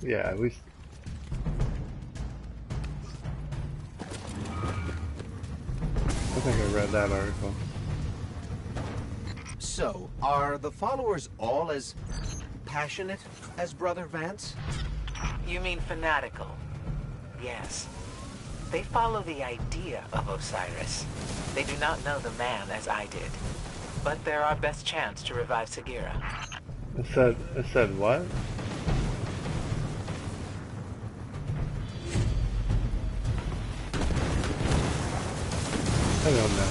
Yeah, we. I think I read that article. So, are the followers all as passionate as Brother Vance? You mean fanatical? Yes. They follow the idea of Osiris. They do not know the man as I did. But they're our best chance to revive Sagira. It said what? I don't know.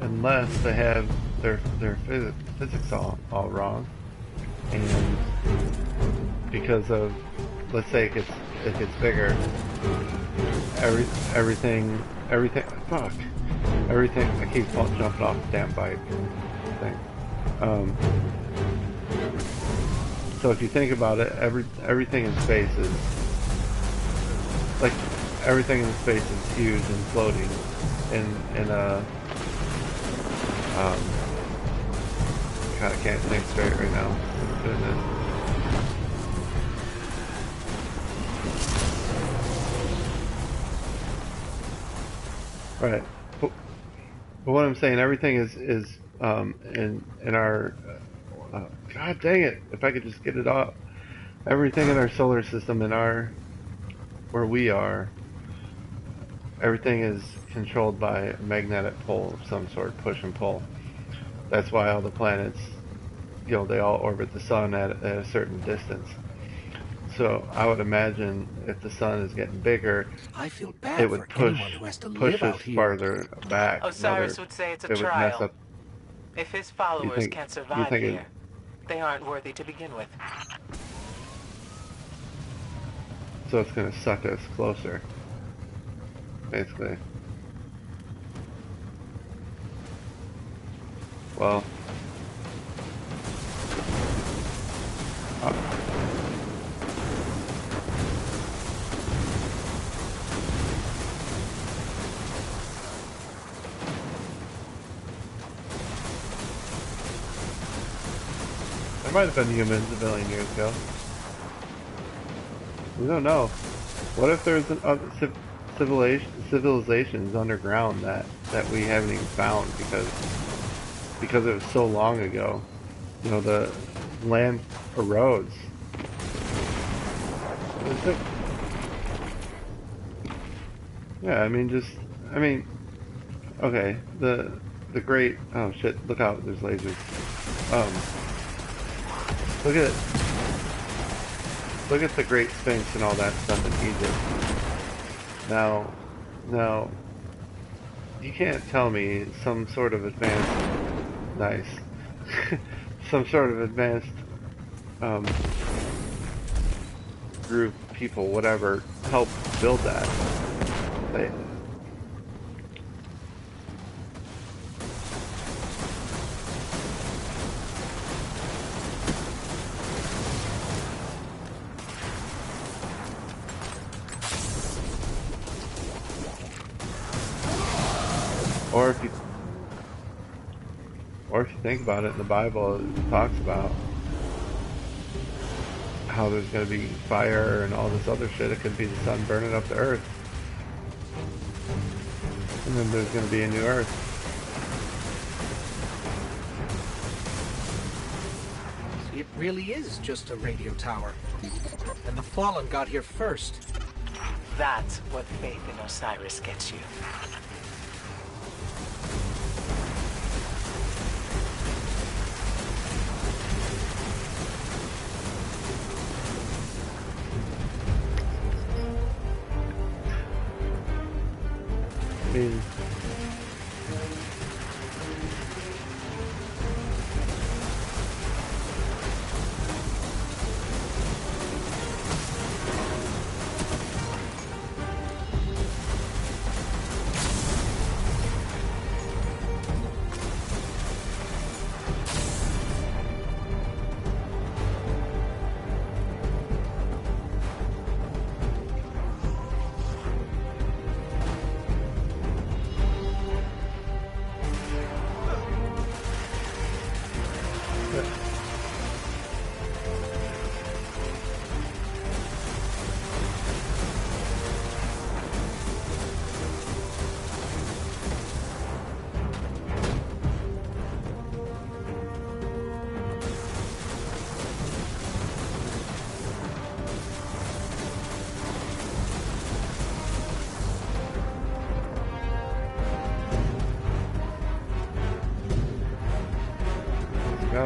Unless they have their physics all wrong, and because of, let's say it gets bigger, everything I keep jumping off the damn bike thing. So if you think about it, everything in space is like everything in space is huge and floating in a God, I can't think straight right now. Goodness. Right. But what I'm saying, everything is in our God dang it! If I could just get it off. Everything in our solar system, where we are, everything is controlled by a magnetic pole of some sort, push and pull. That's why all the planets, they all orbit the sun at a certain distance. So I would imagine if the sun is getting bigger, I feel bad it would for anyone who has to live us out here. farther back. Osiris would say it's a it would mess trial. up. If his followers can't survive here, they aren't worthy to begin with. So it's going to suck us closer, basically. Well, there might have been humans a billion years ago. We don't know. What if there's civilizations underground that we haven't even found because it was so long ago? The land erodes. Yeah, okay, the great, oh shit, look out, there's lasers. Look at the Great Sphinx and all that stuff in Egypt. Now, you can't tell me some sort of advanced, nice, some sort of advanced group, people, whatever, help build that. Or if you think about it, in the Bible, it talks about how there's going to be fire and all this other shit. It could be the sun burning up the earth. And then there's going to be a new earth. It really is just a radio tower. And the Fallen got here first. That's what faith in Osiris gets you.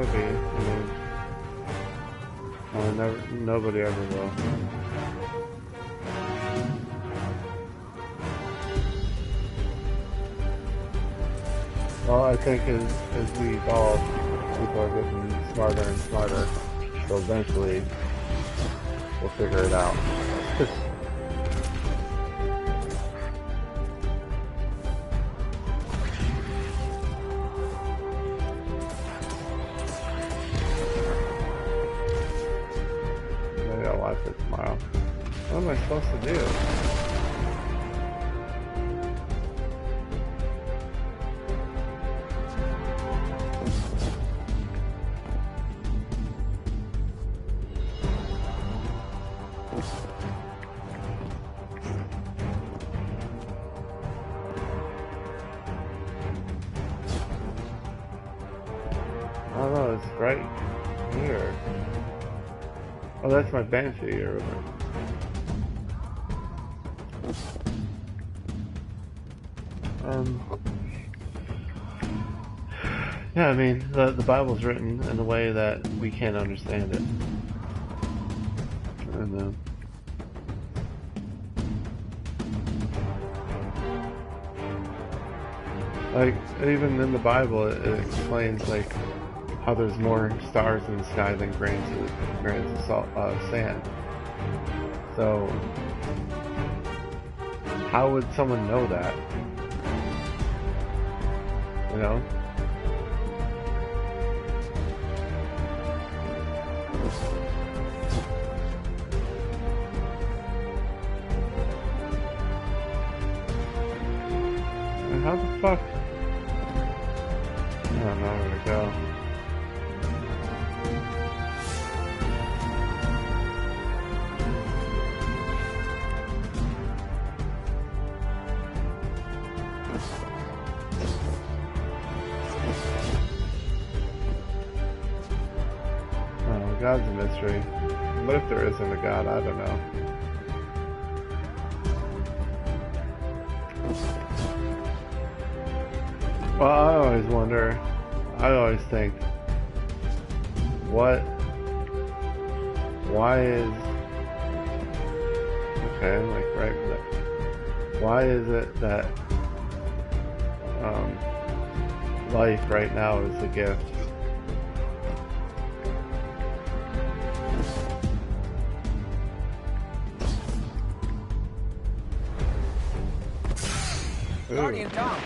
gotta be. I mean, nobody ever will. Well, I think as we evolve, people are getting smarter and smarter. So eventually, we'll figure it out. Maybe I'll watch it tomorrow. What am I supposed to do? I don't know, it's right here. Oh, that's my Banshee or whatever. Yeah, I mean, the Bible's written in a way that we can't understand it. And, like, even in the Bible, it explains, like, how there's more stars in the sky than grains of salt, sand. So, how would someone know that? You know? And how the fuck? I don't know where to go. God's a mystery. What if there isn't a God? I don't know. Well, I always wonder, I always think, why is, okay, I'm like right with that. Why is it that, life right now is a gift? Guardian down.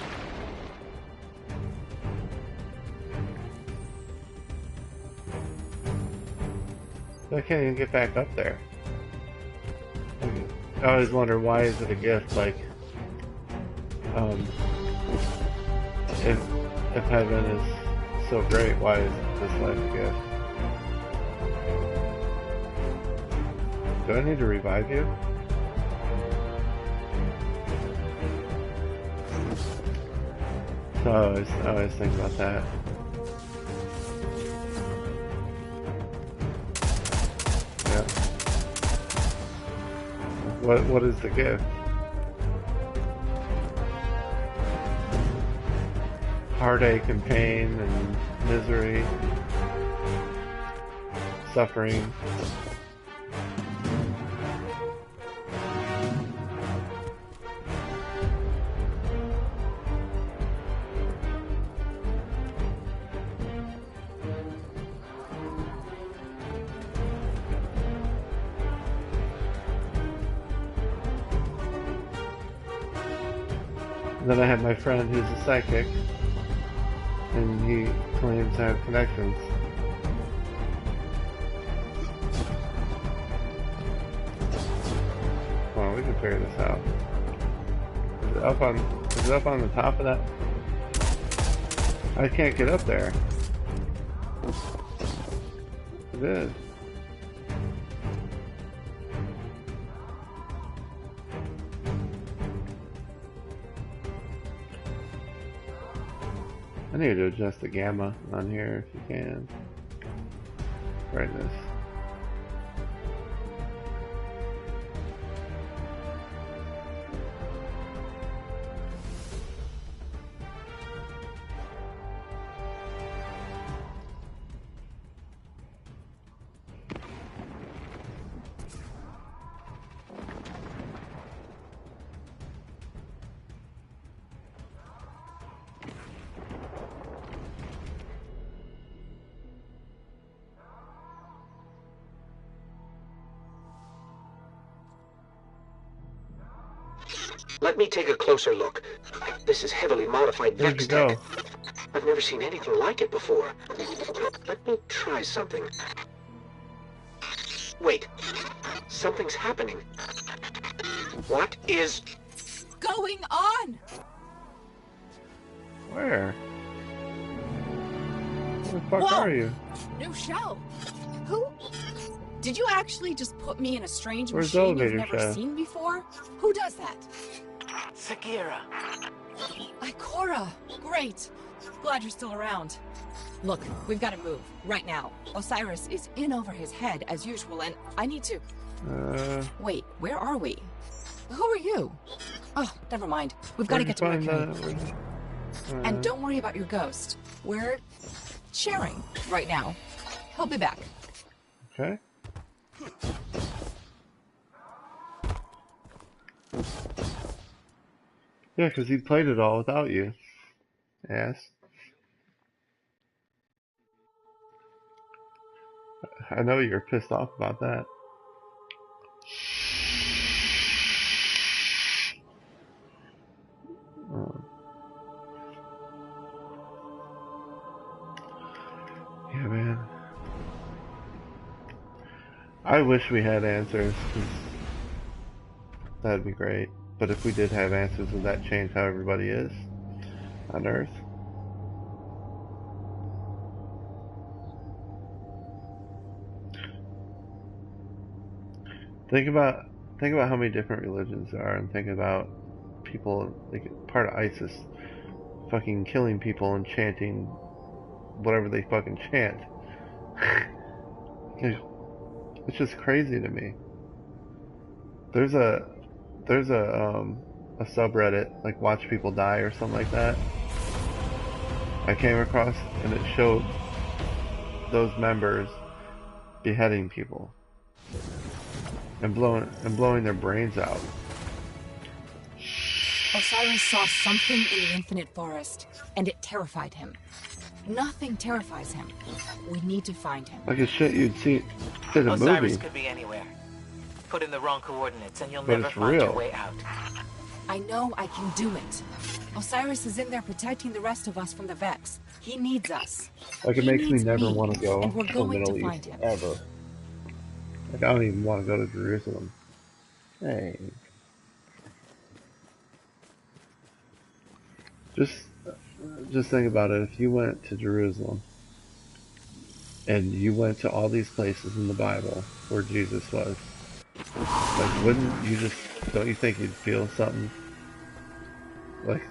I can't even get back up there. I always wonder, why is it a gift? Like, if heaven is so great, why is this life a gift? Do I need to revive you? So I always think about that. Yeah. What is the gift? Heartache and pain and misery, suffering. Then I have my friend who's a psychic, and he claims to have connections. Come on, we can figure this out. Is it up on the top of that? I can't get up there. It is. I need to adjust the gamma on here if you can. Brightness. Let me take a closer look. This is heavily modified Where'd you Vex go? tech. I've never seen anything like it before. Let me try something. Wait. Something's happening. What is going on? Where? Where the fuck Whoa! are you? New show. Who? Did you actually just put me in a strange Where's the machine you've elevator never shaft? seen before? Who does that? Sagira. Ikora. Great. Glad you're still around. Look, we've got to move right now. Osiris is in over his head as usual, and I need to. Wait, where are we? Who are you? Oh, never mind. We've got to get to Mercury. And don't worry about your ghost. We're sharing right now. He'll be back. Okay. Yeah, because he played it all without you. Yes. I know you're pissed off about that. Yeah, man. I wish we had answers, 'cause that'd be great. But if we did have answers, would that change how everybody is on Earth? Think about how many different religions there are, and think about people, like part of ISIS, fucking killing people and chanting whatever they fucking chant. It's just crazy to me. There's a subreddit, like Watch People Die or something like that, I came across, and it showed those members beheading people and blowing their brains out. Osiris saw something in the infinite forest, and it terrified him. Nothing terrifies him. We need to find him. Like a shit you'd see in a Osiris movie. could be anywhere. Put in the wrong coordinates and you'll But never it's find real. your way out. I know I can do it. Osiris is in there protecting the rest of us from the Vex. He needs us. Like, it He makes me needs never want to go and we're to the going Middle to East find him. ever. Like, I don't even want to go to Jerusalem. Hey. Just think about it. If you went to Jerusalem and you went to all these places in the Bible where Jesus was, like, don't you think you'd feel something? Like,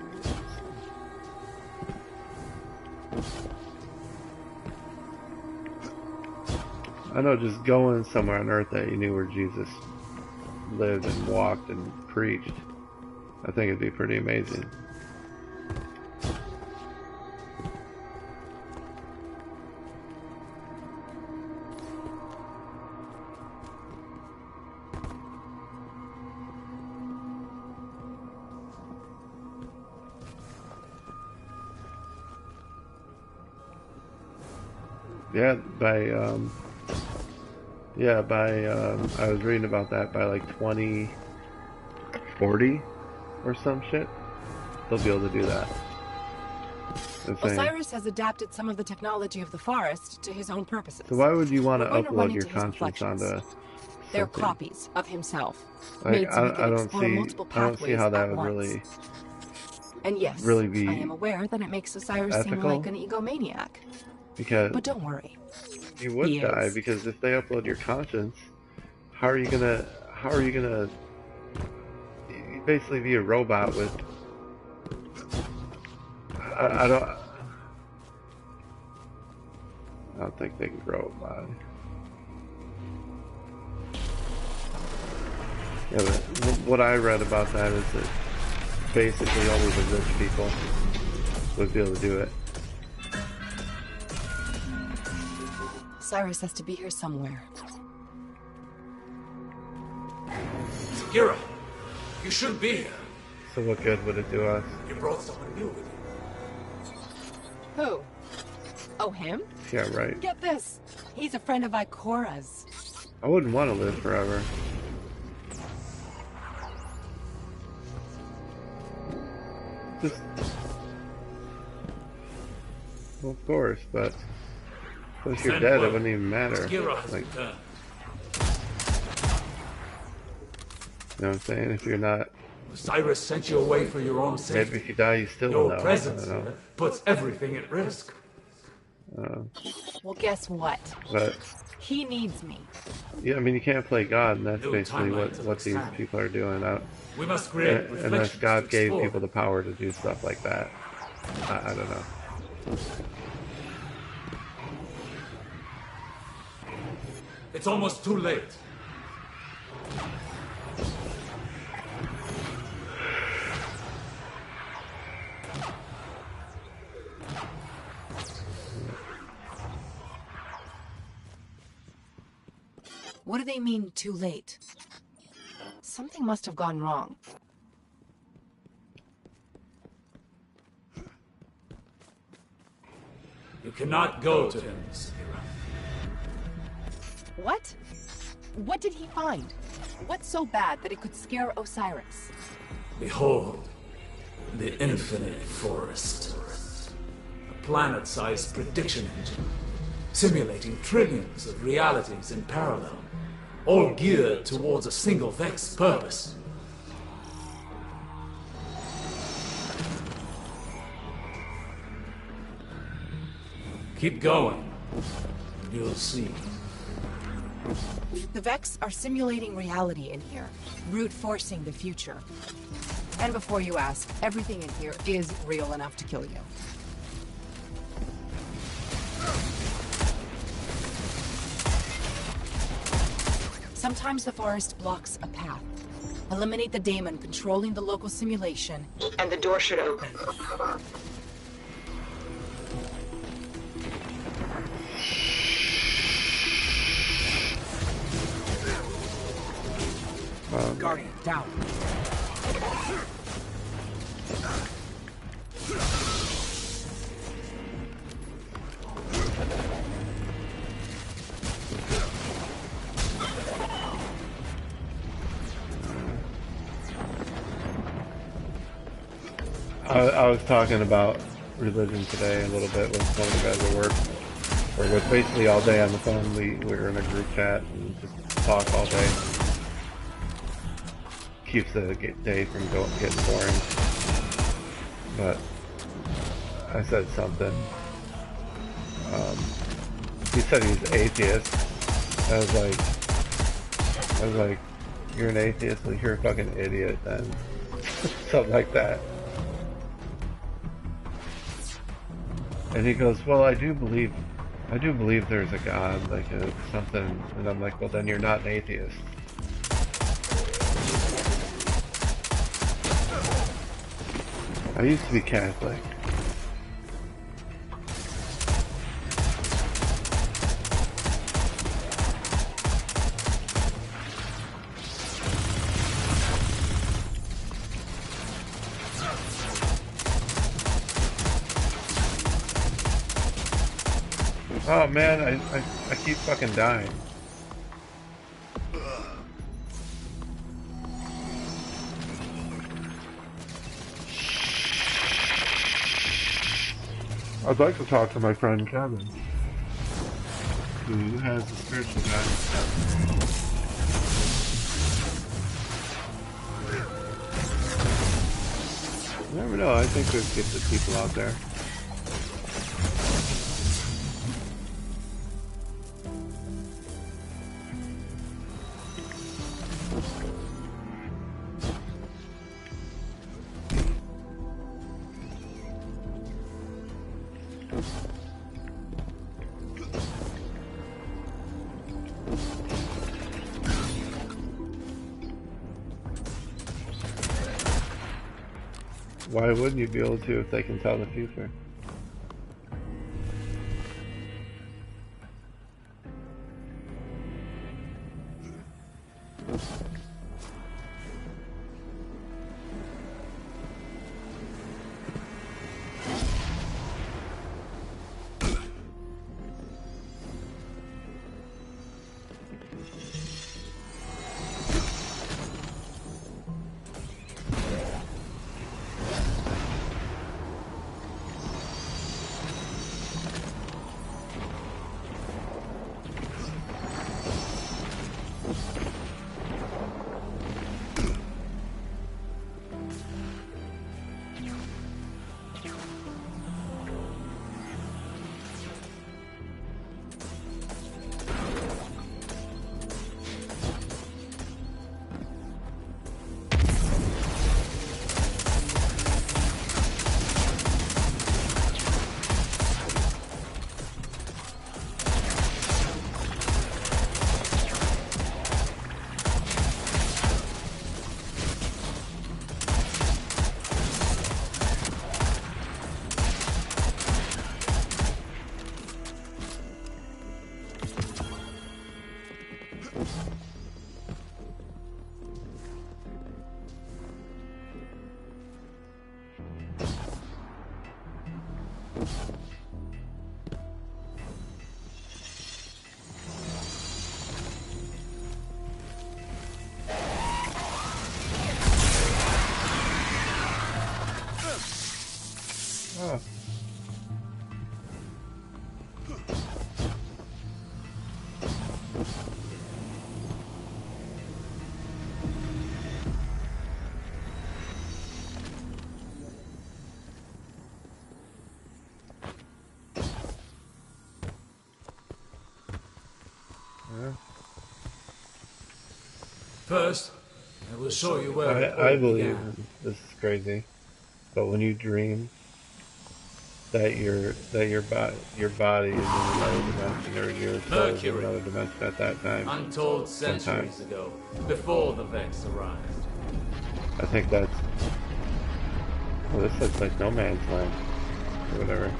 I know, just going somewhere on earth that you knew where Jesus lived and walked and preached, I think it'd be pretty amazing. I was reading about that by like 2040 or some shit, they'll be able to do that. Osiris has adapted some of the technology of the forest to his own purposes. So why would you want to We're going to run upload your into his conscience onto reflections. They're something? copies of himself, Like, made so he I can don't explore multiple see pathways how that at would once. really And yes, really be I am aware that it makes Osiris seem ethical. like an egomaniac. Because But don't worry. you would He die, is. because if they upload your conscience, how are you gonna you basically be a robot with I don't think they can grow a body. Yeah, but what I read about that is that basically only the rich people would be able to do it. Cyrus has to be here somewhere. Hero, you shouldn't be here. So what good would it do us? You brought someone new with you. Who? Oh, him? Yeah, right. Get this. He's a friend of Ikora's. I wouldn't want to live forever. Just, well, of course, but if you're dead, it wouldn't even matter. Like, you know what I'm saying? If you're not, Cyrus sent you away for your own safety. maybe if you die, you still Your will know. presence I don't know. puts everything at risk. Well, guess what? But He needs me. yeah, I mean, you can't play God, and that's New basically timeline to what these expand. people are doing. We must create Unless reflections God to gave explore. people the power to do stuff like that. I don't know. It's almost too late. What do they mean, too late? Something must have gone wrong. You cannot go to him, Sakira. What? What did he find? What's so bad that it could scare Osiris? Behold, the infinite forest. A planet-sized prediction engine, simulating trillions of realities in parallel, all geared towards a single vexed purpose. Keep going, and you'll see. The Vex are simulating reality in here, brute forcing the future. And before you ask, everything in here is real enough to kill you. Sometimes the forest blocks a path. Eliminate the daemon controlling the local simulation, And the door should open. Guardian, down. I was talking about religion today a little bit with one of the guys at work, or with basically all day on the phone. We were in a group chat and just talk all day. Keeps the day from getting boring. But I said something. He said he's atheist. I was like, you're an atheist? Well, you're a fucking idiot then. Something like that. And he goes, well, I do believe there's a God, like something. And I'm like, well, then you're not an atheist. I used to be Catholic. Oh man, I keep fucking dying. I'd like to talk to my friend Kevin, who has the spiritual guidance. You never know, I think there's gifted people out there. Why wouldn't you be able to if they can tell the future? Oh. Yeah. First, I will show you where it I all believe began. this is crazy, but when you dream that your body is in another dimension, or your soul is in Mercury. another dimension at that time. Untold centuries ago, before the Vex arrived. I think that's. Well, this looks like No Man's Land, or whatever.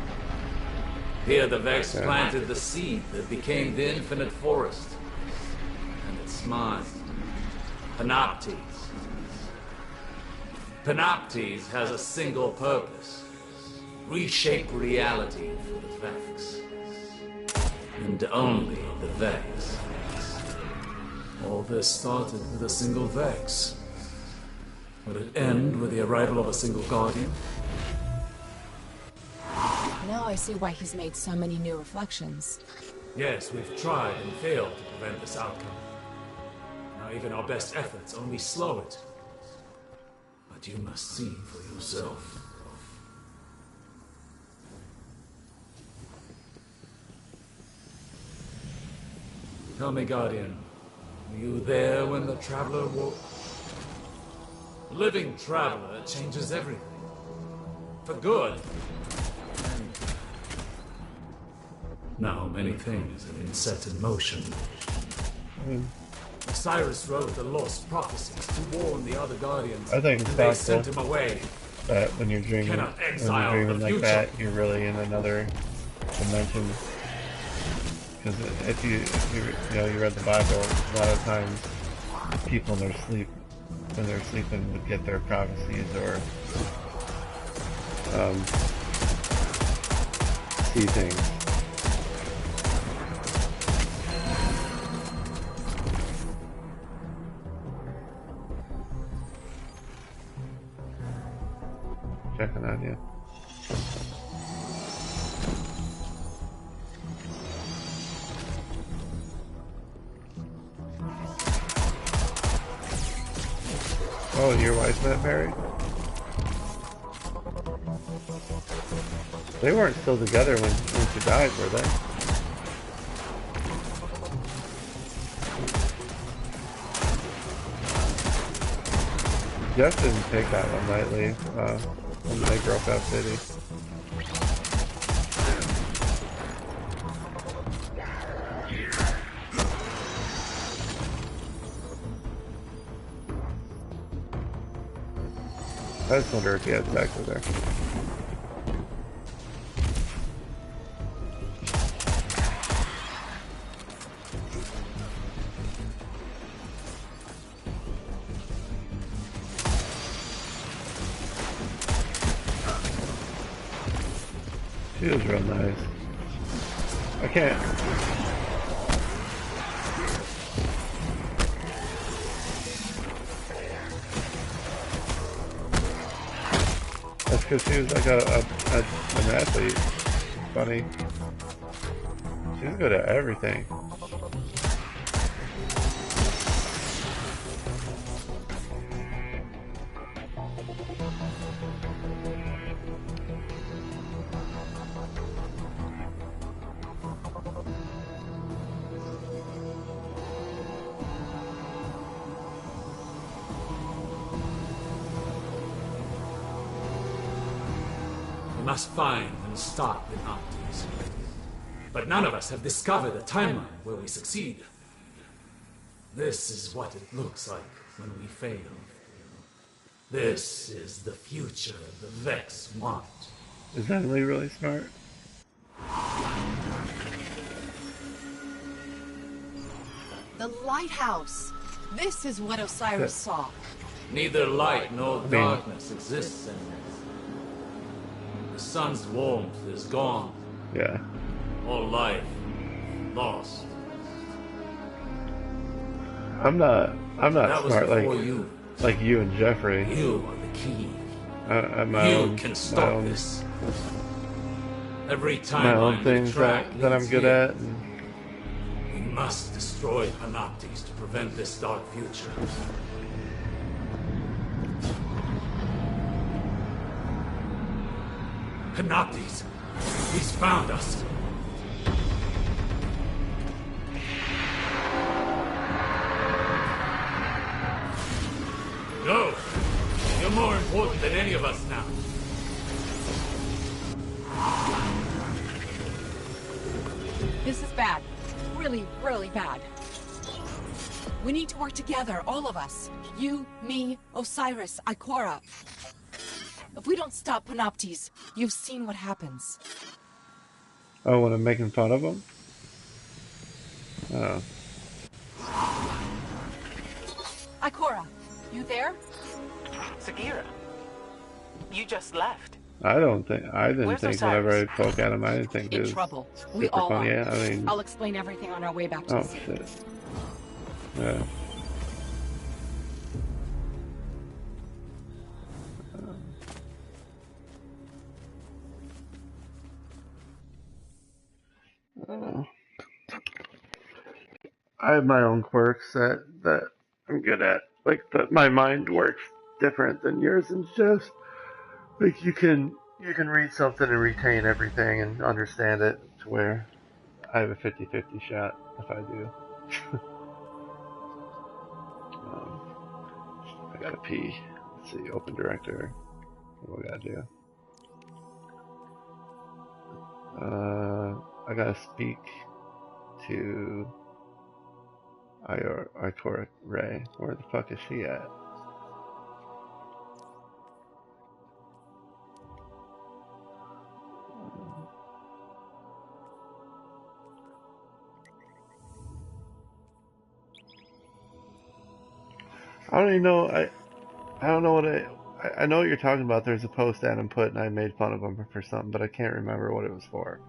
Here the Vex Yeah. planted the seed that became the infinite forest. And its mind, Panoptes. Panoptes has a single purpose. Reshape reality for the Vex. And only the Vex. All this started with a single Vex. Would it end with the arrival of a single Guardian? Now I see why he's made so many new reflections. Yes, we've tried and failed to prevent this outcome. Now even our best efforts only slow it. But you must see for yourself. Tell me, Guardian, were you there when the Traveler woke? A living Traveler changes everything. For good. And now many things have been set in motion. Osiris wrote the lost prophecies to warn the other Guardians. I think it's and they possible sent him away. that when you're dreaming, Cannot exile the like future. that, you're really in another dimension. Because if you you read the Bible, a lot of times people in their sleep, when they're sleeping, would get their prophecies or see things. Checking on you. Oh, your wife's not married? They weren't still together when she died, were they? Jeff didn't take that one lightly when they broke up, did he? I just wonder if he had sex with her. She was real nice. I can't. That's because she was like an athlete. Funny. She's good at everything. must find and stop Panoptes. But none of us have discovered a timeline where we succeed. This is what it looks like when we fail. This is the future the Vex want. Is Emily really smart? The lighthouse. This is what Osiris saw. Neither light nor darkness exists anymore. The sun's warmth is gone. Yeah. All life lost. I'm not That was smart before you. like you and Jeffrey. You are the key. I'm my You own, can stop my own, this. Every time my own things that I'm good at. And we must destroy Panoptes to prevent this dark future. Panoptes! He's found us! Go! You're more important than any of us now. This is bad. Really, really bad. We need to work together, all of us. You, me, Osiris, Ikora. If we don't stop Panoptes, you've seen what happens. oh, when I'm making fun of him? Oh. Ikora, you there? Sagira, you just left. I didn't think Where's whenever I Osiris? poke at him, I didn't think it In was trouble. We super all funny. are. Yeah, I mean, I'll explain everything on our way back to oh the city. shit. Yeah. I have my own quirks that I'm good at. Like my mind works different than yours and Jeff's. Like you can read something and retain everything and understand it to where I have a 50-50 shot if I do. I gotta pee. Let's see, open director. What do I gotta do? I gotta speak to Ikora Ray. Where the fuck is she at? I don't even know. I don't know what I know what you're talking about. There's a post Adam put, and I made fun of him for something, but I can't remember what it was for.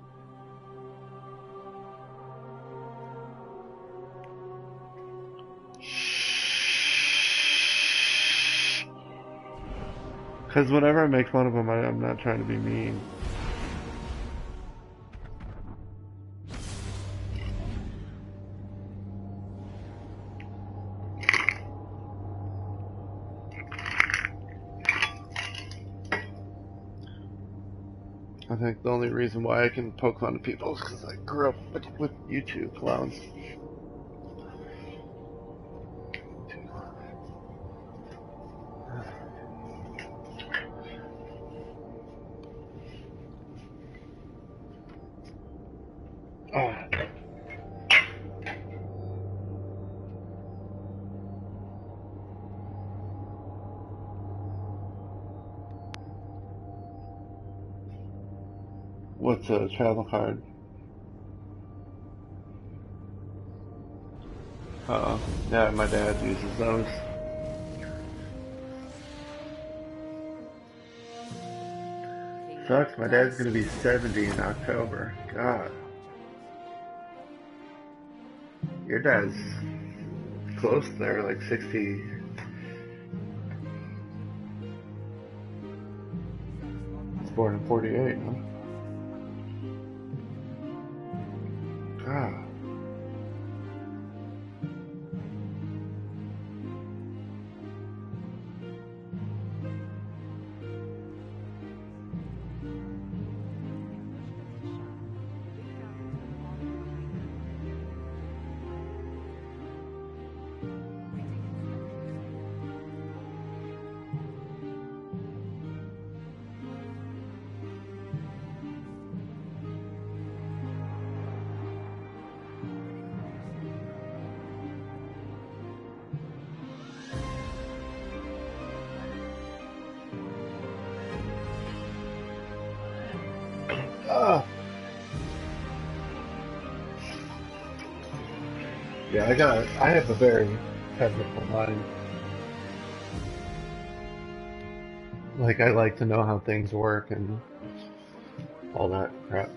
Because whenever I make fun of him, I'm not trying to be mean. I think the only reason why I can poke fun of people is because I grew up with you two clowns. Oh. What's a travel card? Uh-oh. Yeah, my dad uses those. Sucks, my dad's gonna be 70 in October. God. Your dad's close there, like 60. He's born in 48, huh? God. Ah. Yeah, I have a very technical mind. Like, I like to know how things work and all that crap.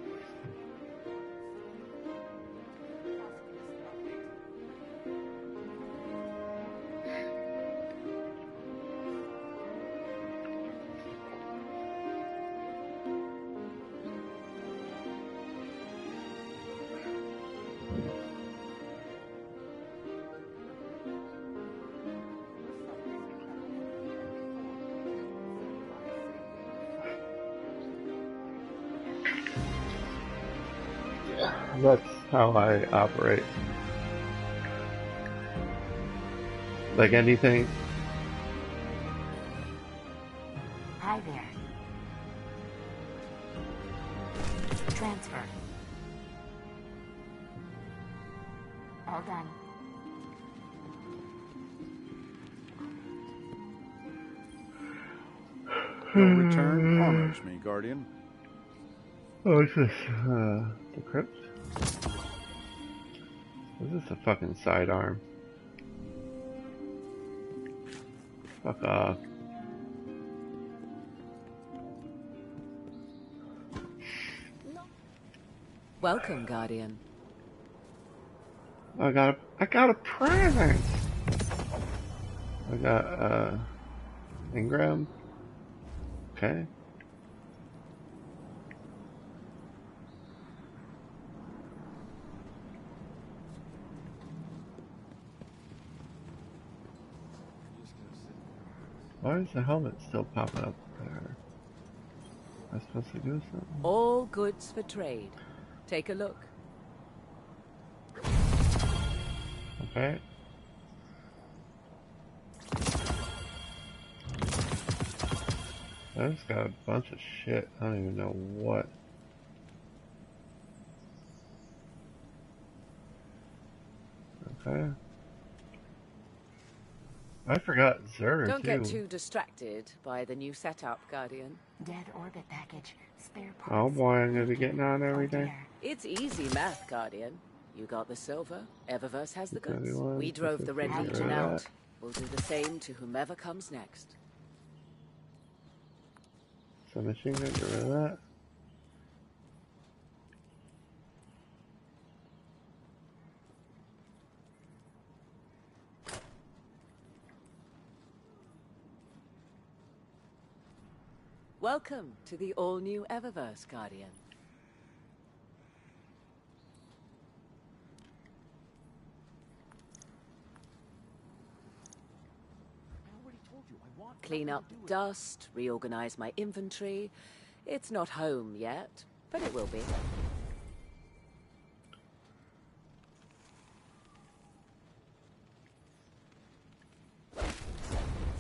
That's how I operate. Like anything. Hi there. Transfer. All done. Your return honors me, Guardian. Oh, is this, the crypt? Is this a fucking sidearm? Fuck off. Welcome, Guardian. I got a present! I got, Ingram. Okay. Why is the helmet still popping up there? Am I supposed to do something? All goods for trade. Take a look. Okay. I just got a bunch of shit. I don't even know what. Okay. I forgot Zer Don't too. get too distracted by the new setup, Guardian. Dead orbit package. Spare parts. Oh boy, I'm gonna be getting on every Oh, day. dear. It's easy math, Guardian. You got the silver, Eververse has the goods. 31, We drove the Red 50, Legion right. out. We'll do the same to whomever comes next. So machine gun, get rid of that. Welcome to the all-new Eververse, Guardian. Clean up dust, reorganize my inventory. It's not home yet, but it will be.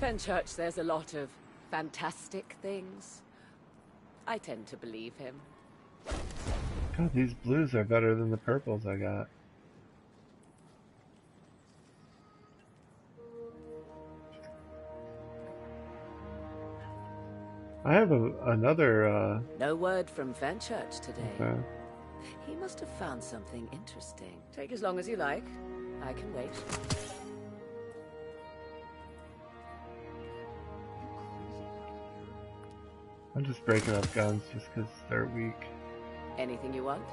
Fenchurch says a lot of fantastic things. I tend to believe him. God, these blues are better than the purples I got. I have another, No word from Fenchurch today. okay. He must have found something interesting. Take as long as you like. I can wait. I'm just breaking up guns just because they're weak. Anything you want?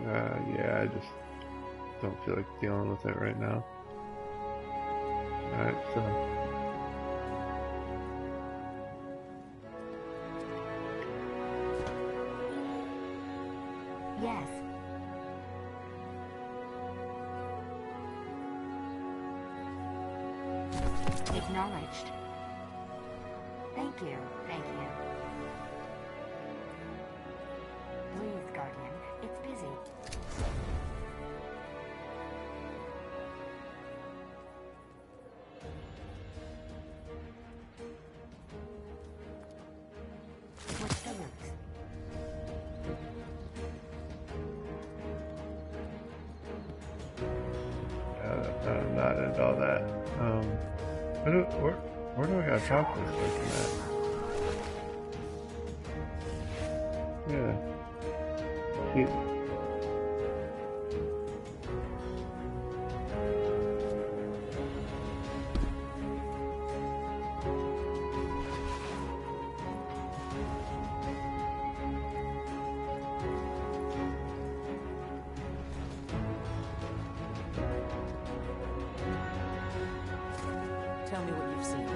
Yeah, I just don't feel like dealing with it right now. Alright, so. Yes. Acknowledged. Thank you. Thank you. Please, Guardian. It's busy. What's the route? Not into all that. Where? Where do I gotta talk to this person at? Yeah. Tell me what you've seen.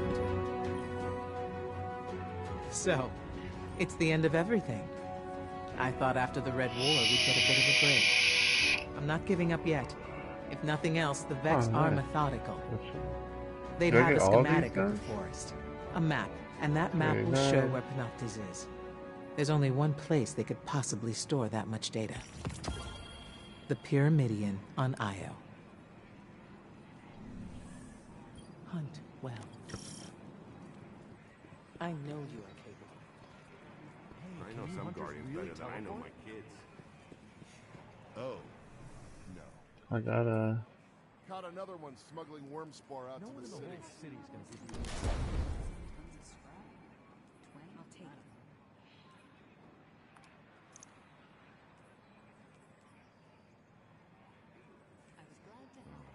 So, it's the end of everything. I thought after the Red War we'd get a bit of a break. I'm not giving up yet. If nothing else, the Vex are methodical. They'd have a schematic of the forest. A map, and that map will show where Panoptes is. There's only one place they could possibly store that much data. The Pyramidion on Io. Hunt well. I know you are capable. I know some Guardians better than I know my kids. Oh, no. I gotta... Caught another one smuggling worm spore out to the city. City's gonna be I'll take it. I was glad to help.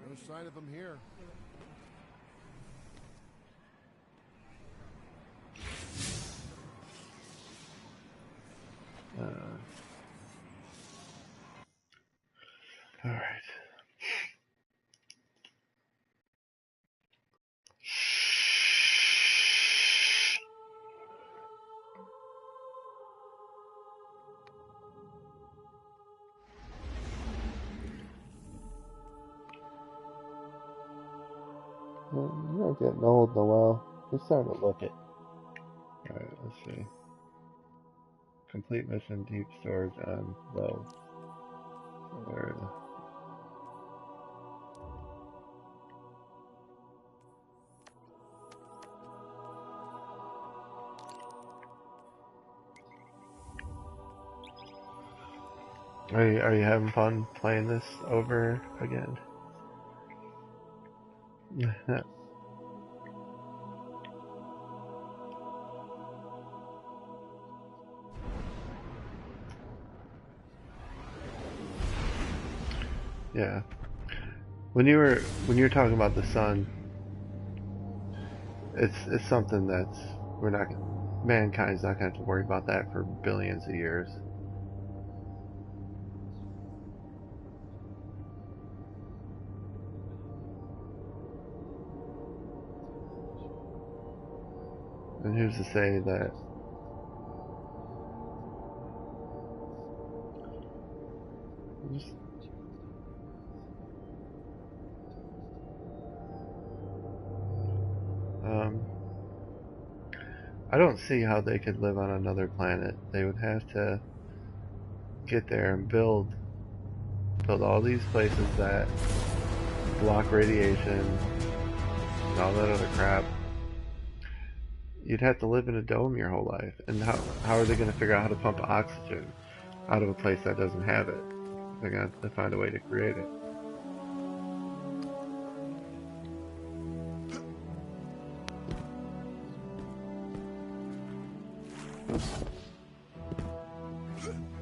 No sign of them here. All right. Well, you're not getting old, Noel. You're starting to look it. Alright, let's see. Complete mission, deep storage on low. Where? Are you having fun playing this over again? Yeah. When you were talking about the sun, it's something that's mankind's not gonna have to worry about that for billions of years. And who's to say that just, I don't see how they could live on another planet. They would have to get there and build all these places that block radiation and all that other crap. You'd have to live in a dome your whole life. And how are they going to figure out how to pump oxygen out of a place that doesn't have it? They're going to have to find a way to create it.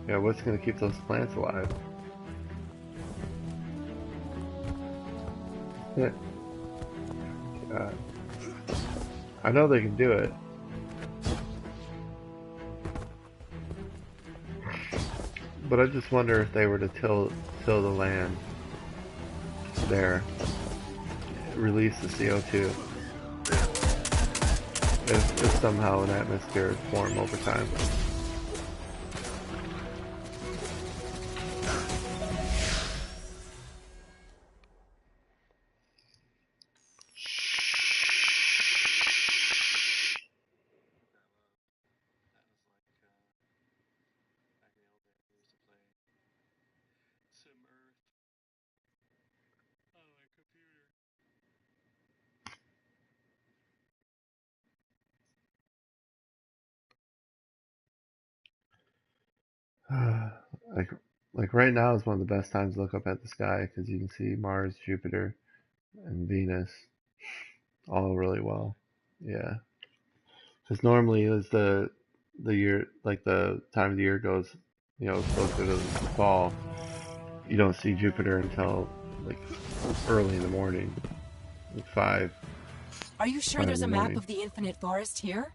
Yeah, what's going to keep those plants alive? Yeah. I know they can do it. But I just wonder if they were to till the land there, release the CO2, if somehow an atmosphere would form over time. like like right now is one of the best times to look up at the sky because you can see Mars, Jupiter, and Venus all really well. Yeah, because normally as the year like the time of the year goes, closer to the fall, you don't see Jupiter until like early in the morning, like Are you sure 5 there's in a the map morning. of the infinite forest here?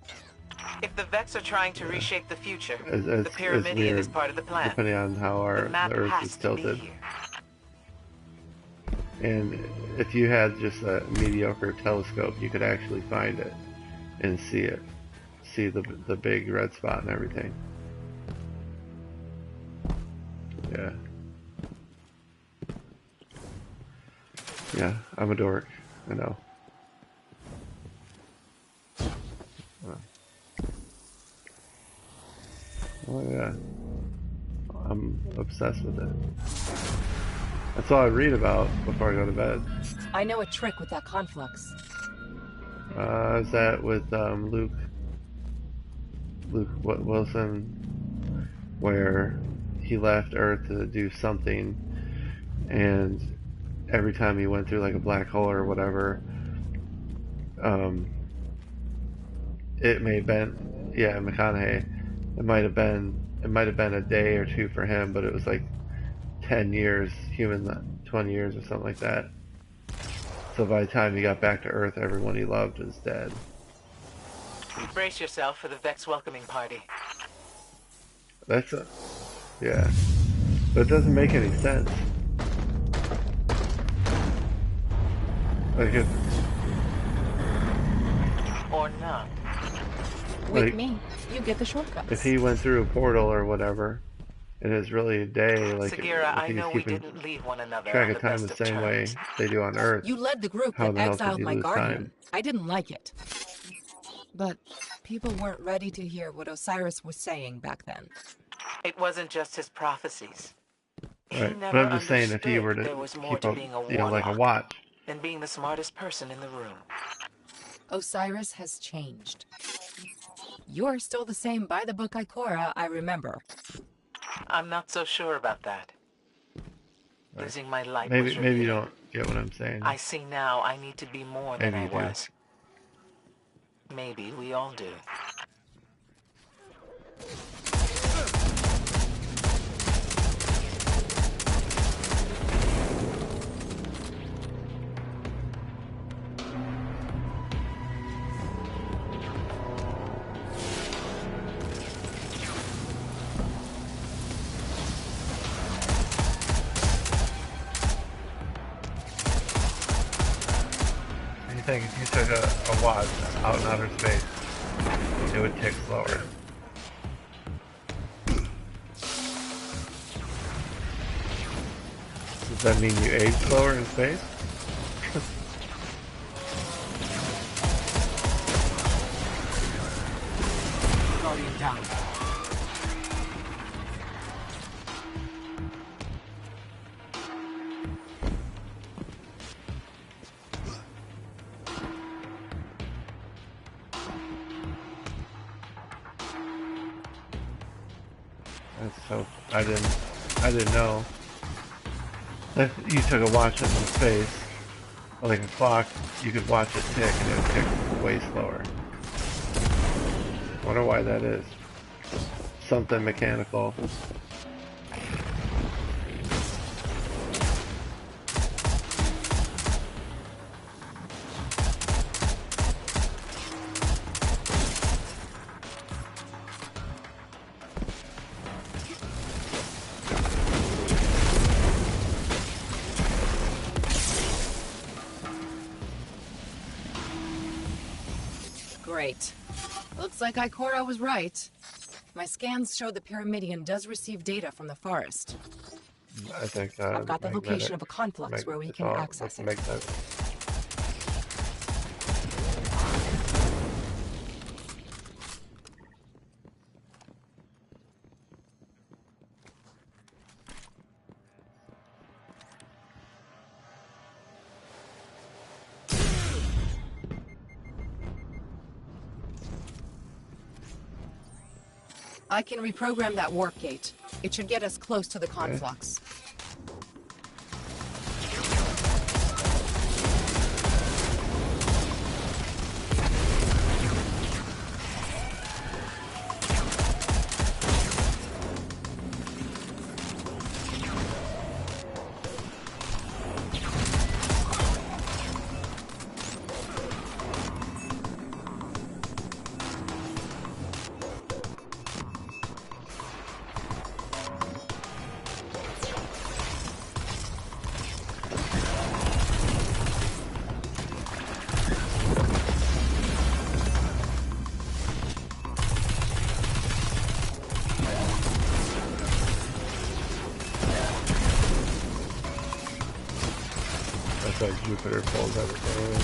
If the Vex are trying to reshape the future, As the as Pyramidion weird, is part of the plan. depending on how The the map Earth is has to be tilted. here. And if you had just a mediocre telescope, you could actually find it and see it. See the big red spot and everything. Yeah. Yeah, I'm a dork. I know. Oh yeah. I'm obsessed with it. That's all I read about before I go to bed. I know a trick with that conflux. Is that with Luke Wilson, where he left Earth to do something, and every time he went through like a black hole or whatever, it may have been, yeah, McConaughey. It might have been a day or two for him, but it was like 10 years, 20 years or something like that. So by the time he got back to Earth, everyone he loved was dead. Brace yourself for the Vex welcoming party. Yeah. But it doesn't make any sense. Like Or not. With me, you get the shortcuts. If he went through a portal or whatever, and it's really a day, like Sagira, if I he's know we keeping didn't leave one another track on of the time best the of same way terms. they do on Earth, You led the group how that the hell could exiled you my lose guardian. time? I didn't like it. But people weren't ready to hear what Osiris was saying back then. It wasn't just his prophecies. He Right. never But I'm just saying, if he were understood to there was more keep to a, being a like a warlock watch. than being the smartest person in the room. Osiris has changed. You're still the same by the book Ikora I remember. I'm not so sure about that. Right. Losing my light was Maybe you revealing. don't get what I'm saying. I see now I need to be more than Maybe I you do. was. Maybe we all do. You think if you took a watch out in outer space, it would tick slower. Does that mean you age slower in space? Guardian down. That's so. I didn't know. If you took a watch in space, like a clock, you could watch it tick and it would tick way slower. Wonder why that is. Something mechanical. Great. Looks like Ikora was right. My scans show the Pyramidion does receive data from the forest. I think I've got the location of a conflux where we can access it. Makes sense. I can reprogram that warp gate. It should get us close to the conflux. Like Jupiter pulls everything.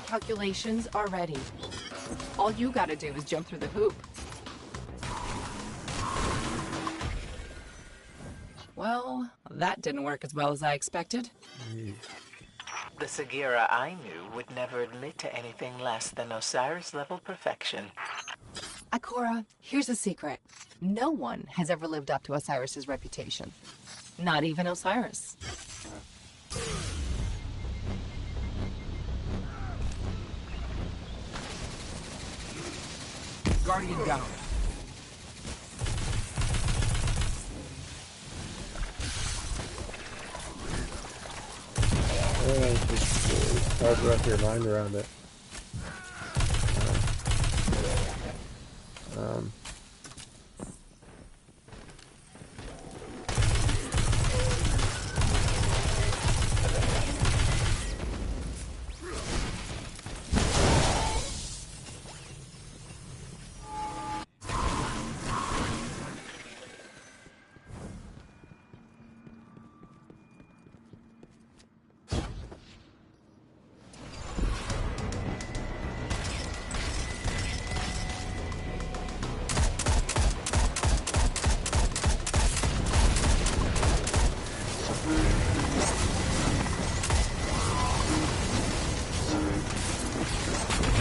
Calculations are ready. All you gotta do is jump through the hoop. Well, that didn't work as well as I expected. The Sagira I knew would never admit to anything less than Osiris-level perfection. Ikora, here's a secret. No one has ever lived up to Osiris's reputation. Not even Osiris. Guardian down. It's hard to wrap your mind around it.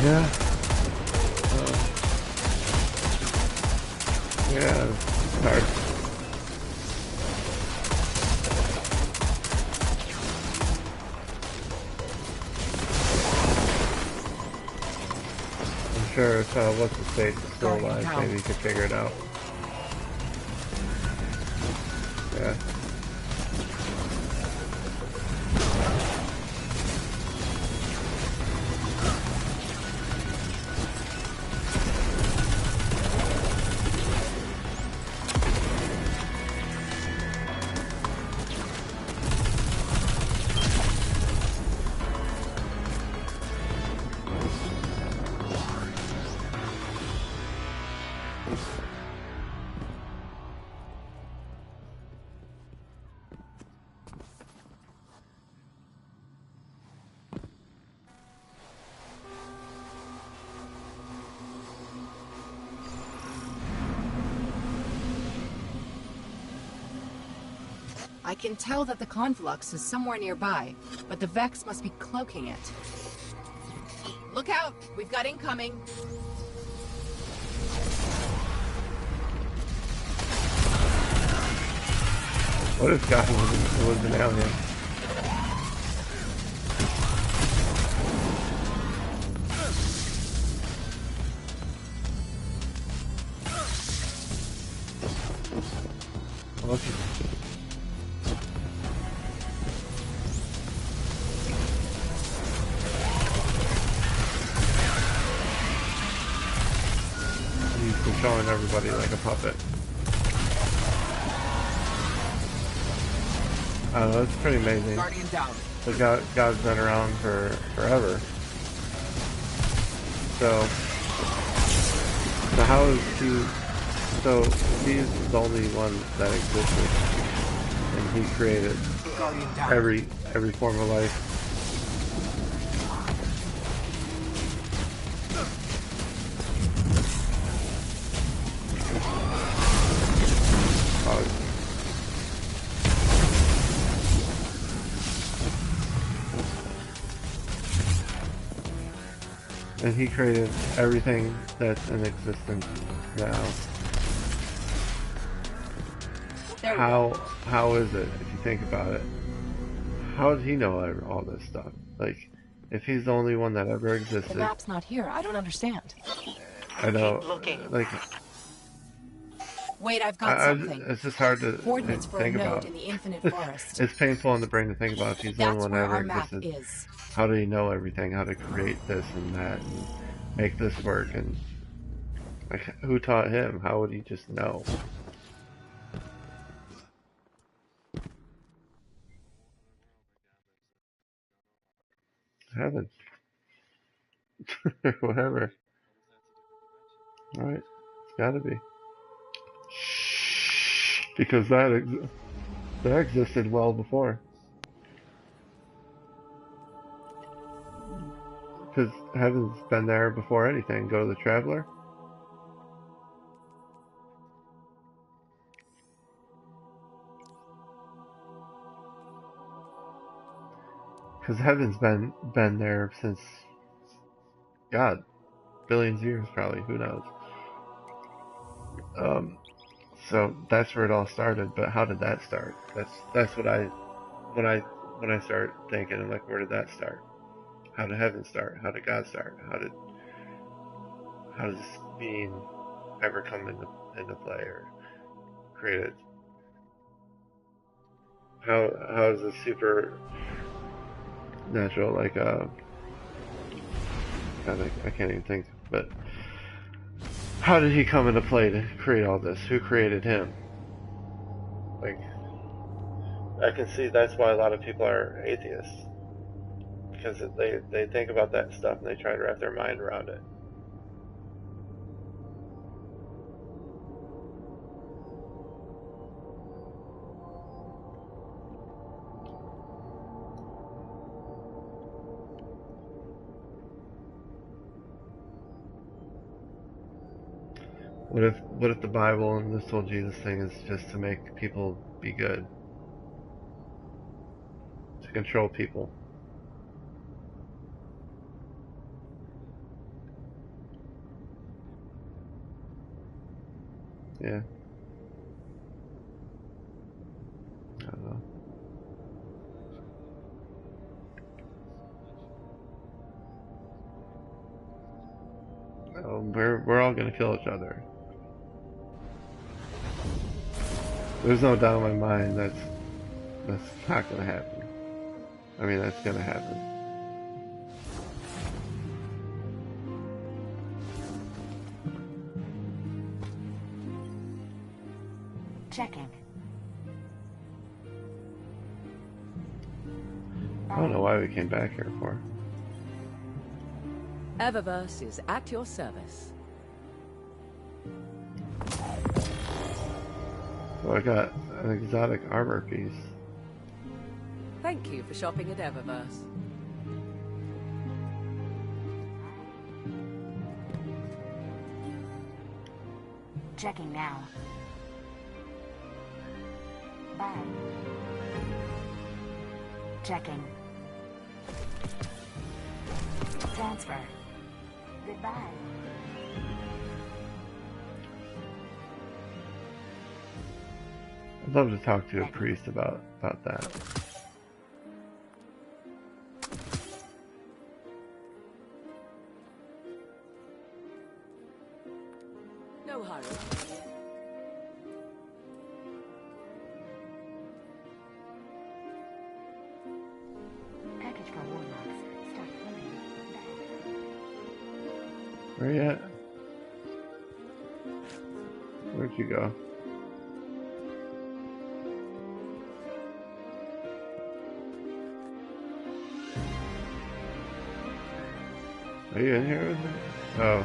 Yeah. Yeah, it's hard. I'm sure if what's the state is still alive, maybe you could figure it out. Yeah. I can tell that the conflux is somewhere nearby, but the Vex must be cloaking it. Look out! We've got incoming! What if God was an alien? Okay. He's controlling everybody like a puppet. I don't know, it's pretty amazing. Guardian down. but God's been around for forever. So how is he? So he's the only one that existed, and he created every form of life. And he created everything that's in existence now. How is it, if you think about it? How did he know all this stuff? Like, if he's the only one that ever existed. The map's not here. I don't understand. I know. Like, wait, I've got something. It's just hard to Coordinates for think a node about. in the infinite forest. It's painful in the brain to think about if he's the only one that ever existed. Map is. How did he know everything? How to create this and that and make this work? And like, who taught him? How would he just know? Heaven. Whatever. Alright. It's gotta be. Because that existed well before. Because heaven's been there before anything. Go to the Traveler. Because heaven's been there since, God, billions of years probably. Who knows? So that's where it all started. But how did that start? That's what when I start thinking, I'm like, where did that start? How did heaven start? How did God start? How does this being ever come into play or created? How is this supernatural, like God, I can't even think, but how did he come into play to create all this? Who created him? Like, I can see that's why a lot of people are atheists. Because they think about that stuff and they try to wrap their mind around it. What if the Bible and this whole Jesus thing is just to make people be good? To control people? Yeah. I don't know. We're all gonna kill each other. There's no doubt in my mind that's not gonna happen. I mean, that's gonna happen. Checking. I don't know why we came back here for. Eververse is at your service. So I got an exotic armor piece. Thank you for shopping at Eververse. Checking now. Bye. Checking. Transfer. Goodbye. I'd love to talk to a priest about that. No hurry. Package for Warlocks. Start filling. Where you at? Where'd you go? Are you in here with me? Oh.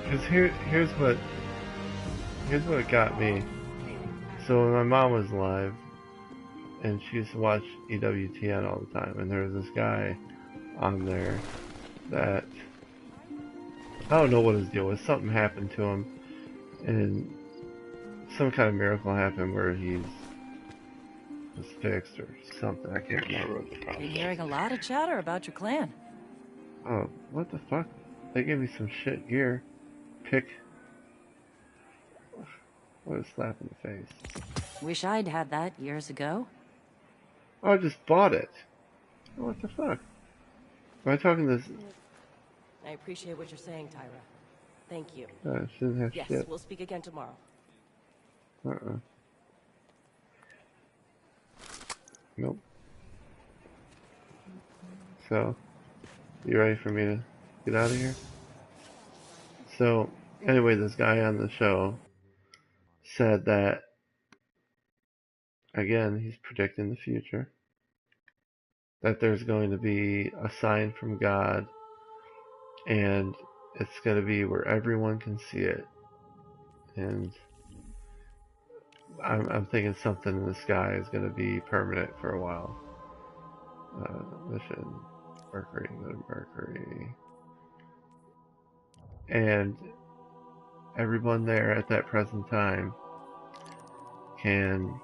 Because here's what got me. So when my mom was alive, and she used to watch EWTN all the time, and there was this guy on there that I don't know what his deal was. Something happened to him, and some kind of miracle happened where he was fixed or something. I can't remember what the problem Been was. hearing a lot of chatter about your clan. Oh, what the fuck? They gave me some shit gear. Pick. What a slap in the face. Wish I'd had that years ago. Oh, I just bought it. What the fuck? Am I talking this? I appreciate what you're saying, Tyra. Thank you. Shouldn't have yes, shit. we'll speak again tomorrow. Nope. So, you ready for me to get out of here? So, anyway, this guy on the show said that, again, he's predicting the future, that there's going to be a sign from God, and it's going to be where everyone can see it. And I'm thinking something in the sky is going to be permanent for a while. Mission Mercury, go to Mercury. And everyone there at that present time can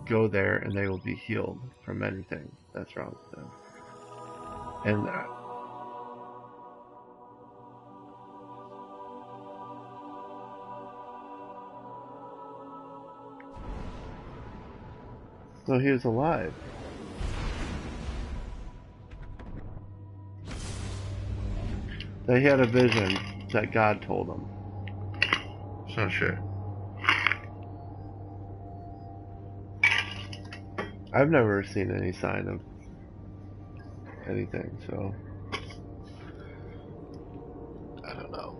go there and they will be healed from anything that's wrong with them. And so he was alive. They had a vision that God told them. So shit. I've never seen any sign of anything, so I don't know.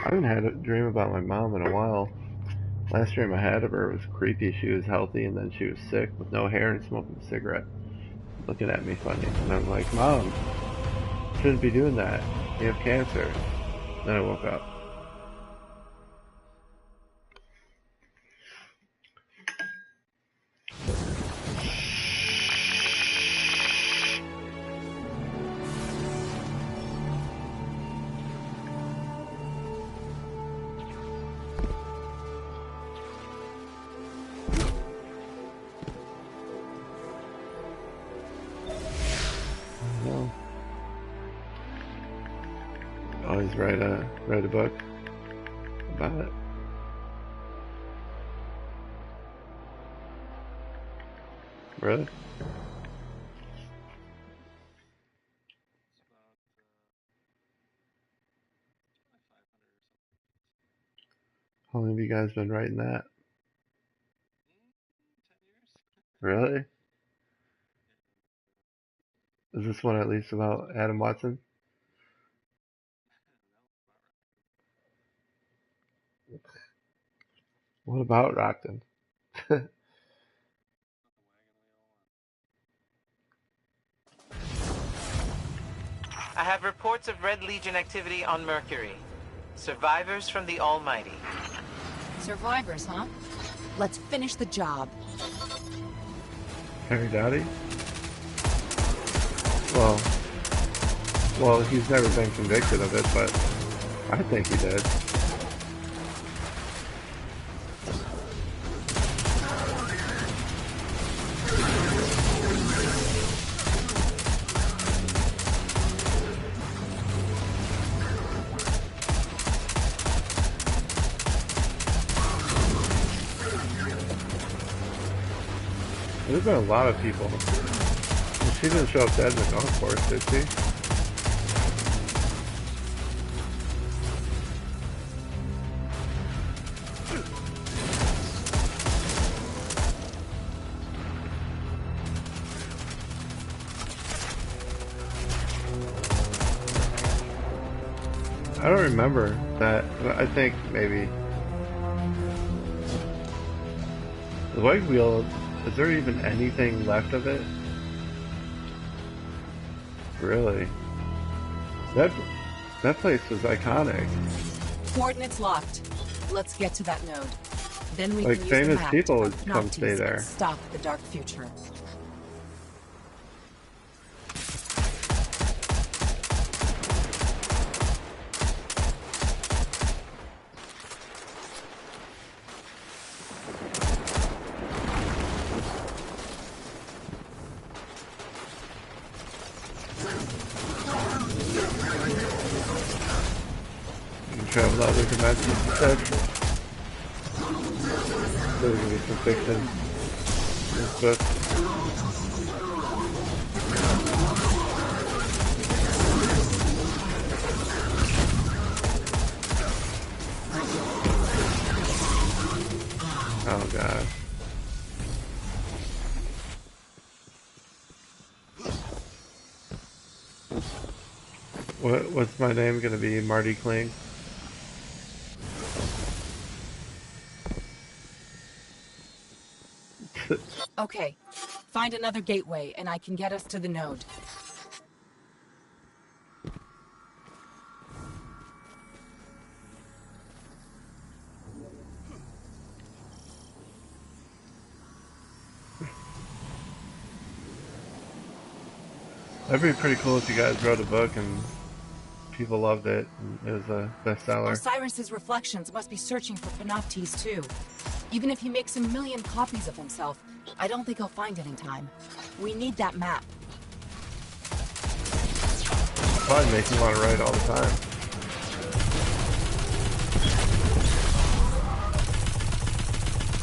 I haven't had a dream about my mom in a while. Last dream I had of her was creepy. She was healthy and then she was sick with no hair and smoking a cigarette, looking at me funny. And I'm like, Mom, shouldn't be doing that. You have cancer. Then I woke up. Always write a book about it. Really? How long have you guys been writing that? Really? Is this one at least about Adam Watson? What about Rockton? I have reports of Red Legion activity on Mercury. Survivors from the Almighty. Survivors, huh? Let's finish the job. Harry Dowdy? Well, he's never been convicted of it, but I think he did. There's been a lot of people. She didn't show up dead in the golf course, did she? I don't remember that. I think maybe the white wheel. Is there even anything left of it? Really? That place was iconic. Coordinates locked. Let's get to that node. Then we Like can use famous the map people to would find come stay Noctis there. and stop the dark future. Travel other dimensions instead. There's gonna be some fiction and stuff. Oh god. What's my name gonna be? Marty Kling? Okay, find another gateway and I can get us to the node. That'd be pretty cool if you guys wrote a book and people loved it and it was a bestseller. Osiris's reflections must be searching for Panoptes too. Even if he makes a million copies of himself, I don't think he'll find it in time. We need that map. Probably makes me want to write all the time.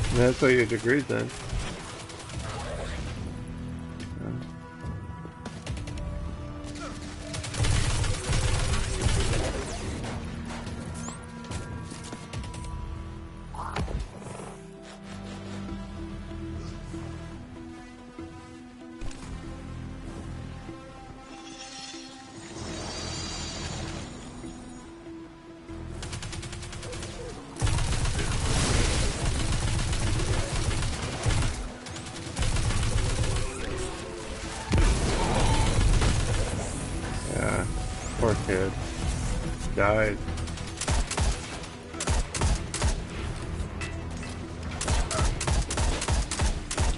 And that's what your degree's in. Poor kid. Died.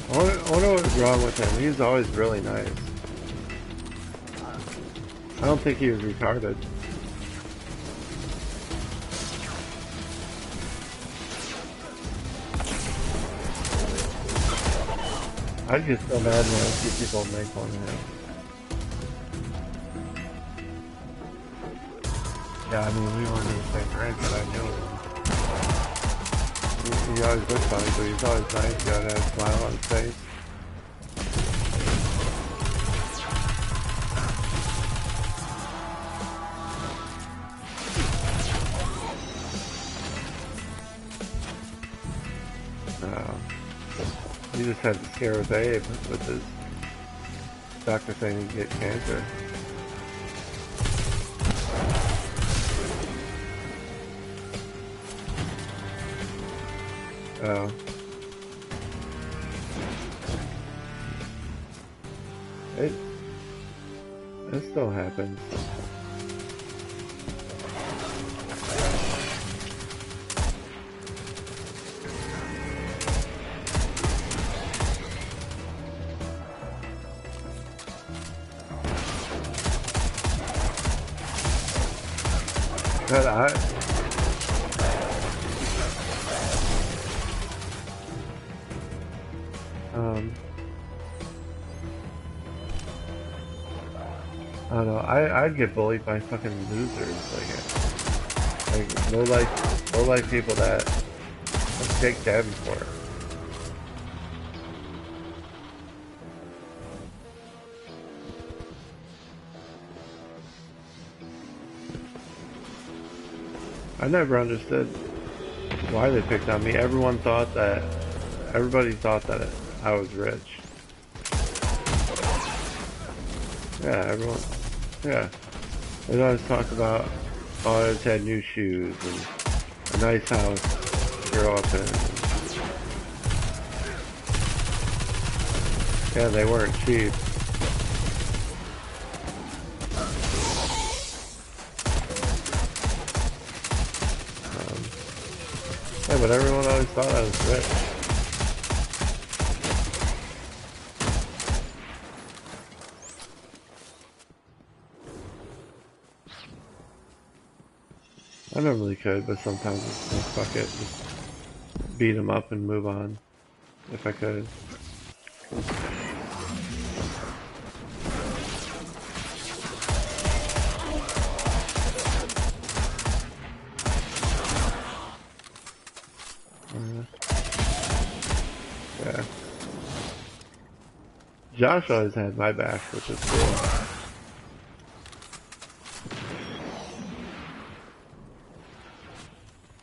I wonder what was wrong with him. He was always really nice. I don't think he was retarded. I get so mad when I see people make fun of him. Yeah, I mean, we weren't even saying drink, but I knew him. He always looked funny, but he's always nice. He always had a smile on his face. He just had to scare with Abe with his doctor saying he'd get cancer. Oh. That still happens. But I don't know. I'd get bullied by fucking losers, like low life people that take Gabby for it. I never understood why they picked on me. Everybody thought that I was rich. Yeah, everyone. Yeah. They always talk about, Oh, I just had new shoes and a nice house to grow up in. Yeah, they weren't cheap. Yeah, but everyone always thought I was rich. I normally could, but sometimes it's like, fuck it, just beat them up and move on, if I could. Yeah. Josh always had my back, which is cool.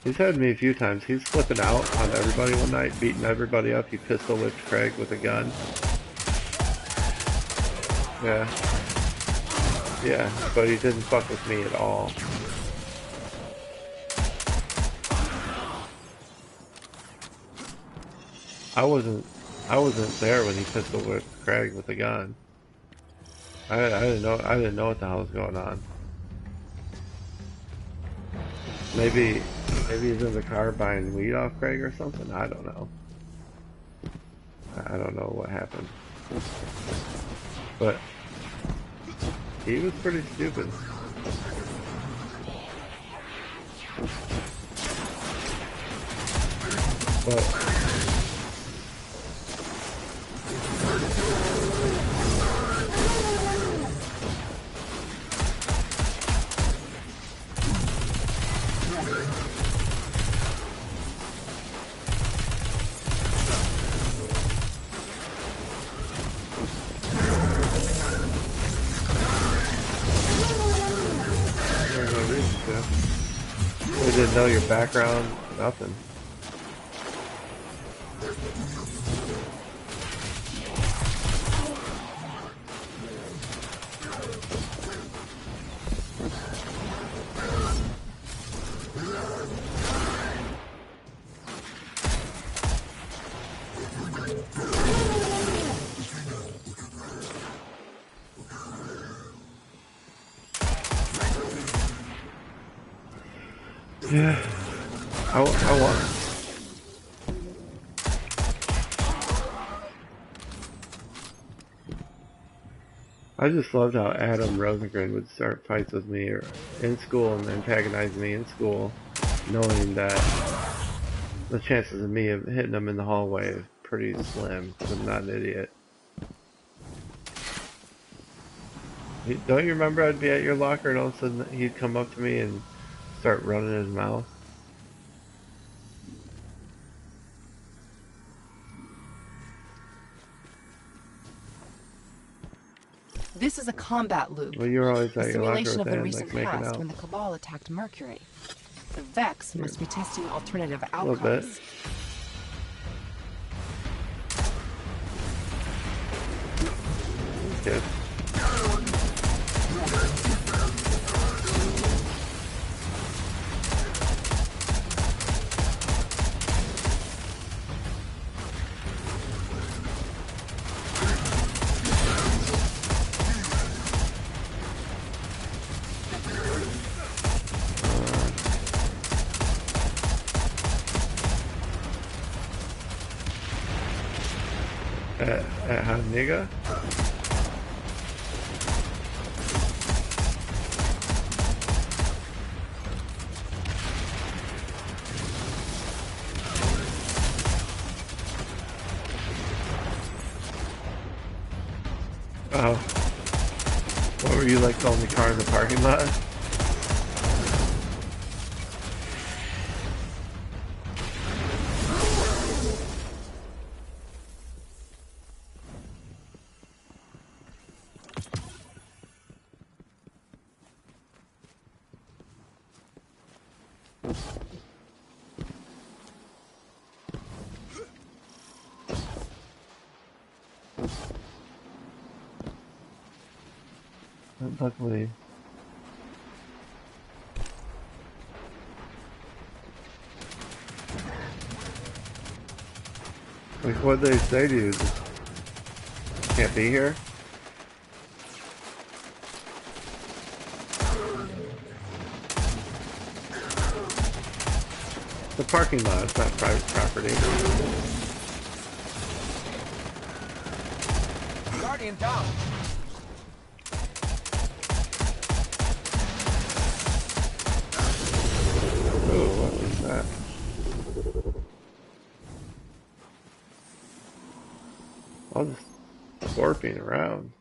He's had me a few times. He's flipping out on everybody one night, beating everybody up. He pistol whipped Craig with a gun. Yeah. Yeah, but he didn't fuck with me at all. I wasn't there when he pistol whipped Craig with a gun. I didn't know what the hell was going on. Maybe he's in the car buying weed off Craig or something. I don't know. I don't know what happened. But he was pretty stupid. But we didn't know your background, nothing. Yeah, I want. I just loved how Adam Rosengren would start fights with me or in school and antagonize me in school, knowing that the chances of me hitting him in the hallway is pretty slim, because I'm not an idiot. Don't you remember I'd be at your locker and all of a sudden he'd come up to me and start running his mouth? This is a combat loop. Well, you were always at a your locker simulation with of the him, recent like, making past out. when the Cabal attacked Mercury. The Vex must be testing alternative A little bit. outcomes. Good. At Haniga? Oh. What were you like calling the car in the parking lot? Luckily. Like, what they say to you? Can't be here? The parking lot, it's not private property. Guardian down. Oh, what is that? All just warping around.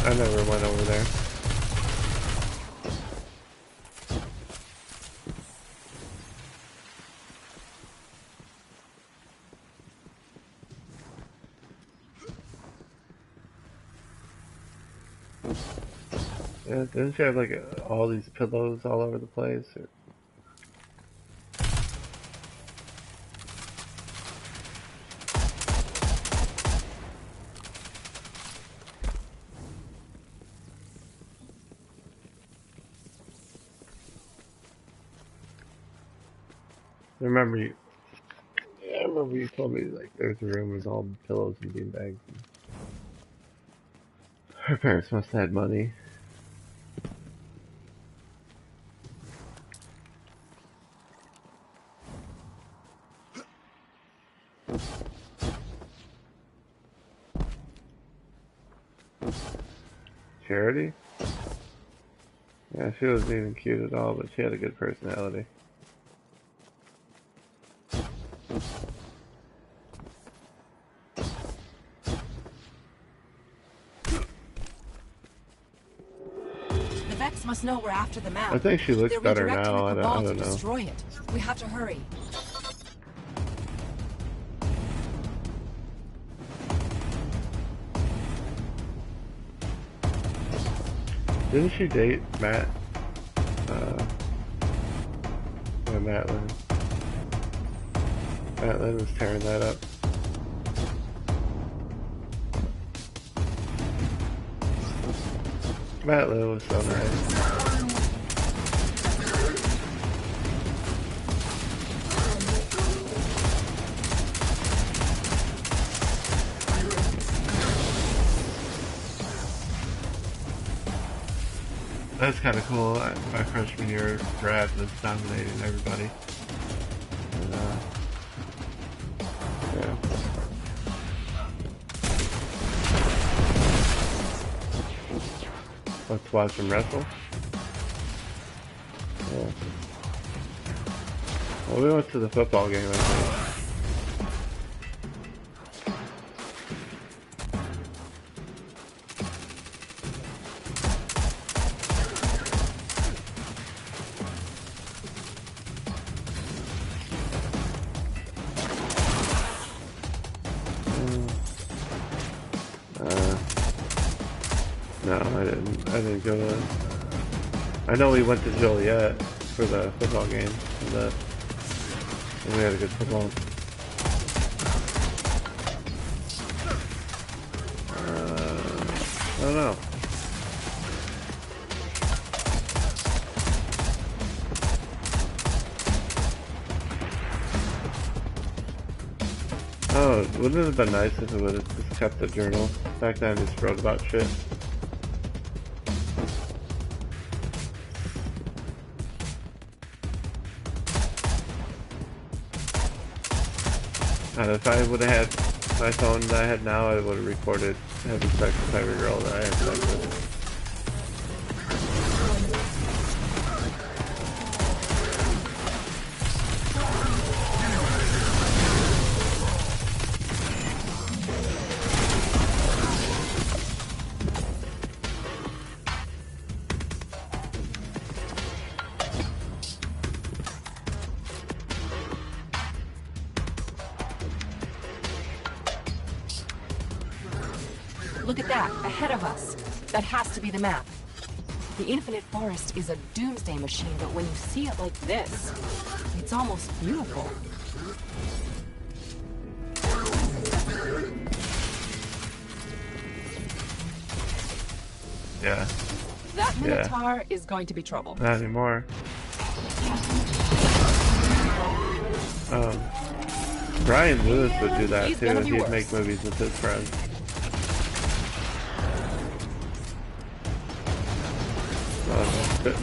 I never went over there. Yeah, didn't you have like all these pillows all over the place? Or... I remember you told me like there's a room with all pillows and beanbags. Her parents must have had money. Charity? Yeah, she wasn't even cute at all, but she had a good personality. The Vex must know we're after the map. I think she looks They're better redirecting now. the I Cabal don't to know. destroy it. We have to hurry. Didn't she date Matt? Yeah, Matt Lynn. Matt Lynn was tearing that up. Matt Lynn was so nice. That's kind of cool. My freshman year, Brad was dominating everybody. And, yeah. Let's watch him wrestle. Yeah. Well, we went to the football game, I think. No, I didn't go to... I know we went to Joliet for the football game, and we had a good football. I don't know. Oh, wouldn't it have been nice if it would have just kept the journal? Back then I just wrote about shit. And if I would have had my phone that I had now, I would have recorded having sex with every girl that I had sex with. Look at that, ahead of us. That has to be the map. The Infinite Forest is a doomsday machine, but when you see it like this, it's almost beautiful. Yeah. That Minotaur is going to be trouble. Not anymore. Brian Lewis would do that too. He'd make movies with his friends.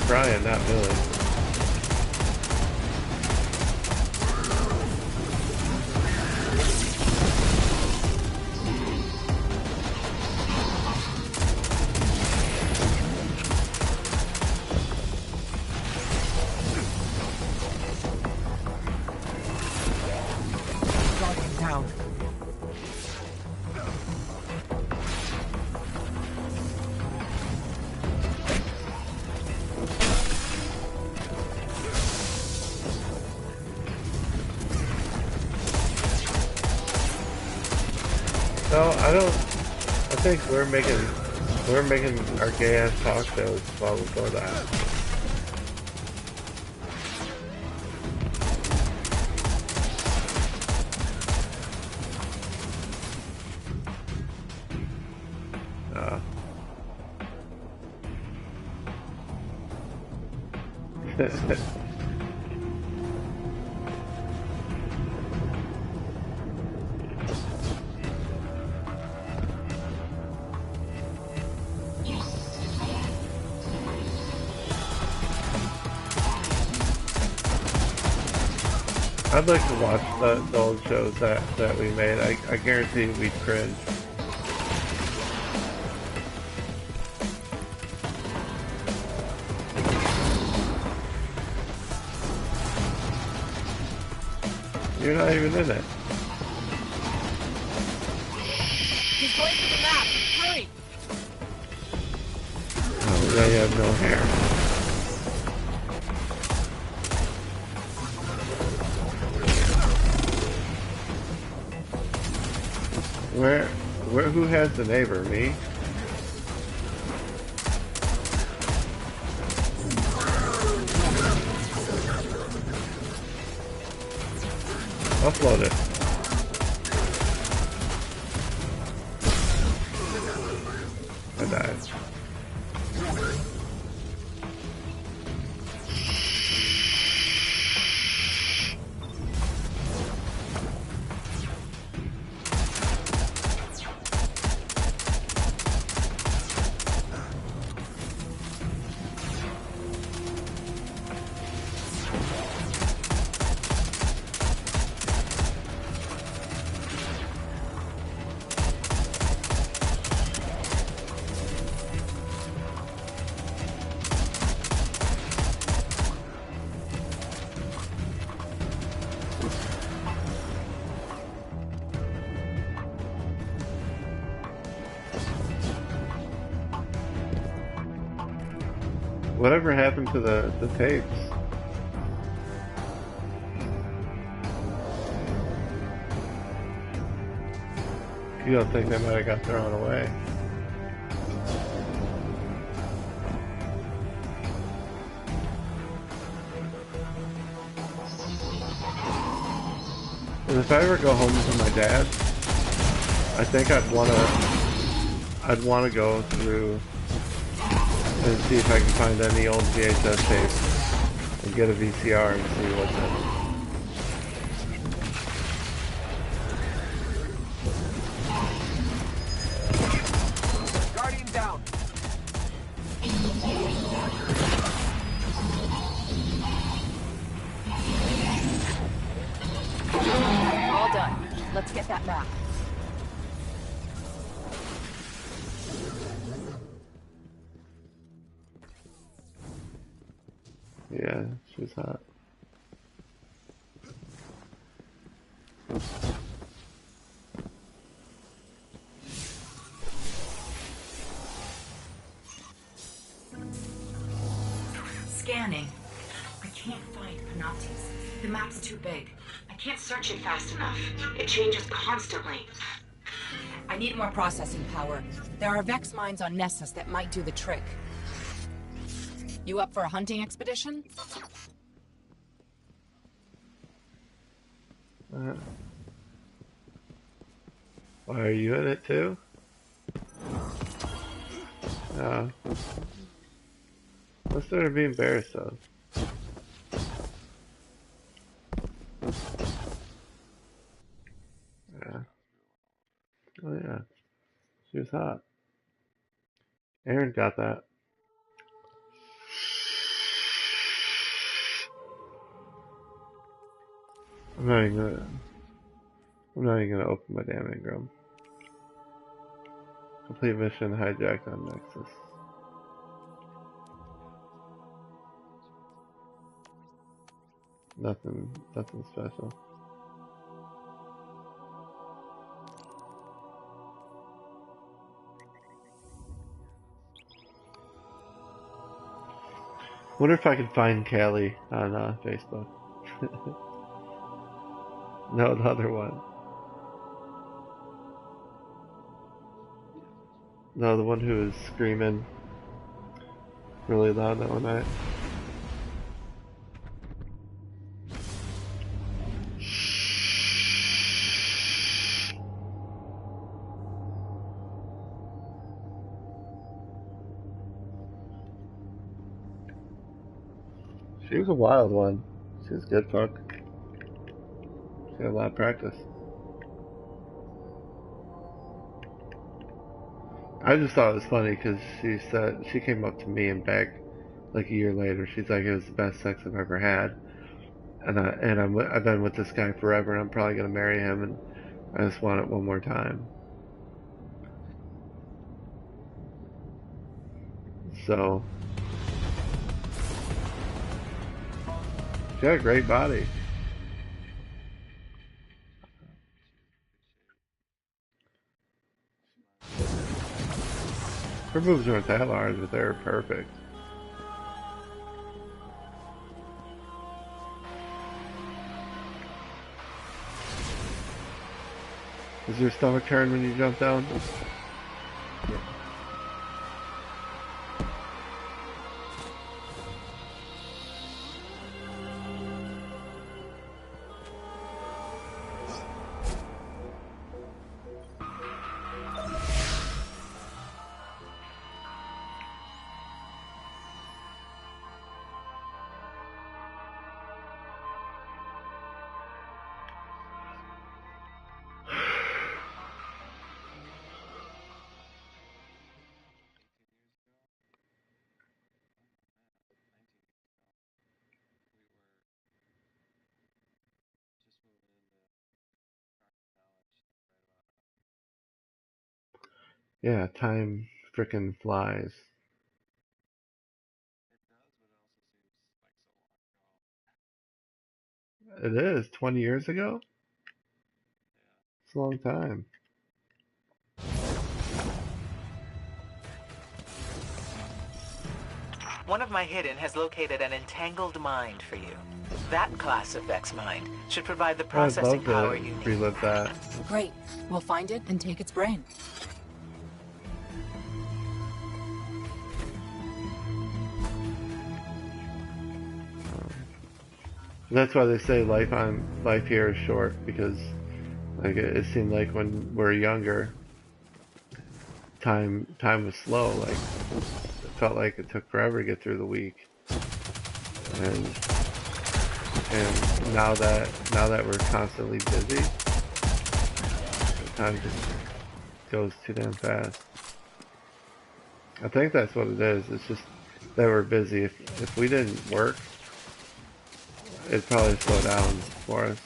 Brian, not Billy. No, I don't. I think we're making our gay ass talk shows while we go that. I'd like to watch the old shows that we made. I guarantee we'd cringe. You're not even in it. He's going for the map. Hurry! Oh, now you have no hair. Who has the neighbor? Me? Upload it. I died. Whatever happened to the tapes? You don't think they might have got thrown away? And if I ever go home to my dad, I think I'd wanna go through and see if I can find any old VHS tapes and get a VCR and see what's in it. Guardian down. All done. Let's get that map. Yeah, she's hot. Scanning. I can't find Panoptes. The map's too big. I can't search it fast enough. It changes constantly. I need more processing power. There are Vex mines on Nessus that might do the trick. You up for a hunting expedition? Why are you in it too? What's there to be embarrassed of? Yeah. Oh yeah. She was hot. Aaron got that. I'm not even gonna open my damn Ingram. Complete mission hijacked on Nexus. Nothing special. Wonder if I could find Callie on Facebook. No, the other one. No, the one who was screaming really loud that one night. She was a wild one. She was good fuck. She had a lot of practice. I just thought it was funny because she said she came up to me and begged like a year later. She's like, it was the best sex I've ever had, and I've been with this guy forever, and I'm probably gonna marry him, and I just want it one more time. So she had a great body. Her boobs weren't that large, but they were perfect. Does your stomach turn when you jump down? Yeah. Yeah, time frickin' flies. It is 20 years ago? It's a long time. One of my hidden has located an entangled mind for you. That class of Vex mind should provide the processing power you need. Relive that. Great. We'll find it and take its brain. That's why they say life here is short, because like it seemed like when we were younger, time was slow. Like it felt like it took forever to get through the week, and now that we're constantly busy, time just goes too damn fast. I think that's what it is. It's just that we're busy. If we didn't work, it'd probably slow down for us.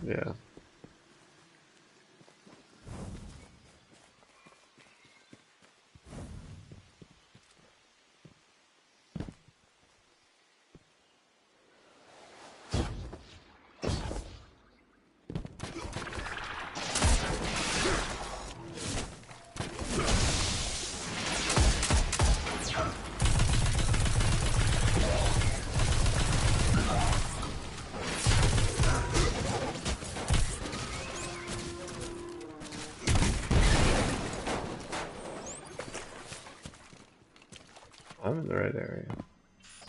Yeah. the right area.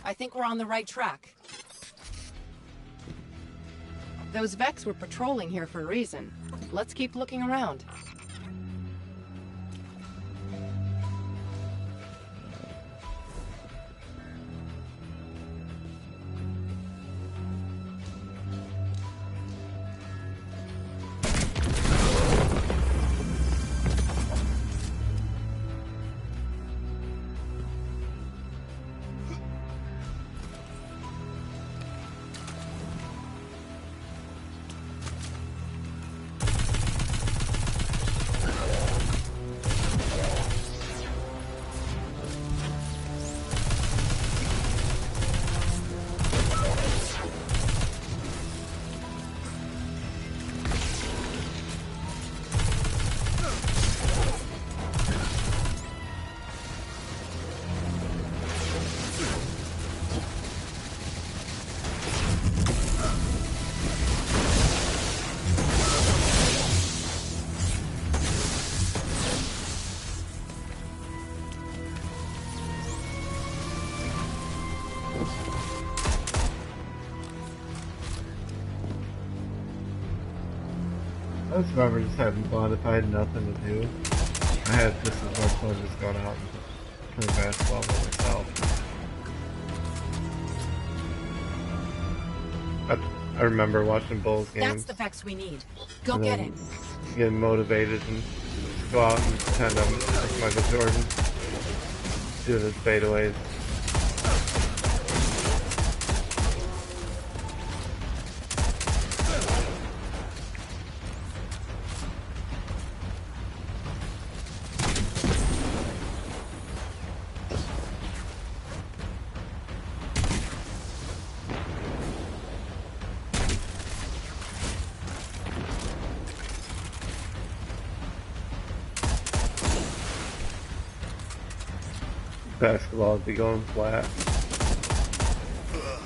I think we're on the right track. Those Vex were patrolling here for a reason. Let's keep looking around. I just remember just having fun if I had nothing to do. I had just as much fun just going out and playing basketball by myself. I remember watching Bulls games. That's the Vex we need. Go get it. Getting motivated and go out and pretend I'm like Michael Jordan doing his fadeaways. Basketball would be going flat.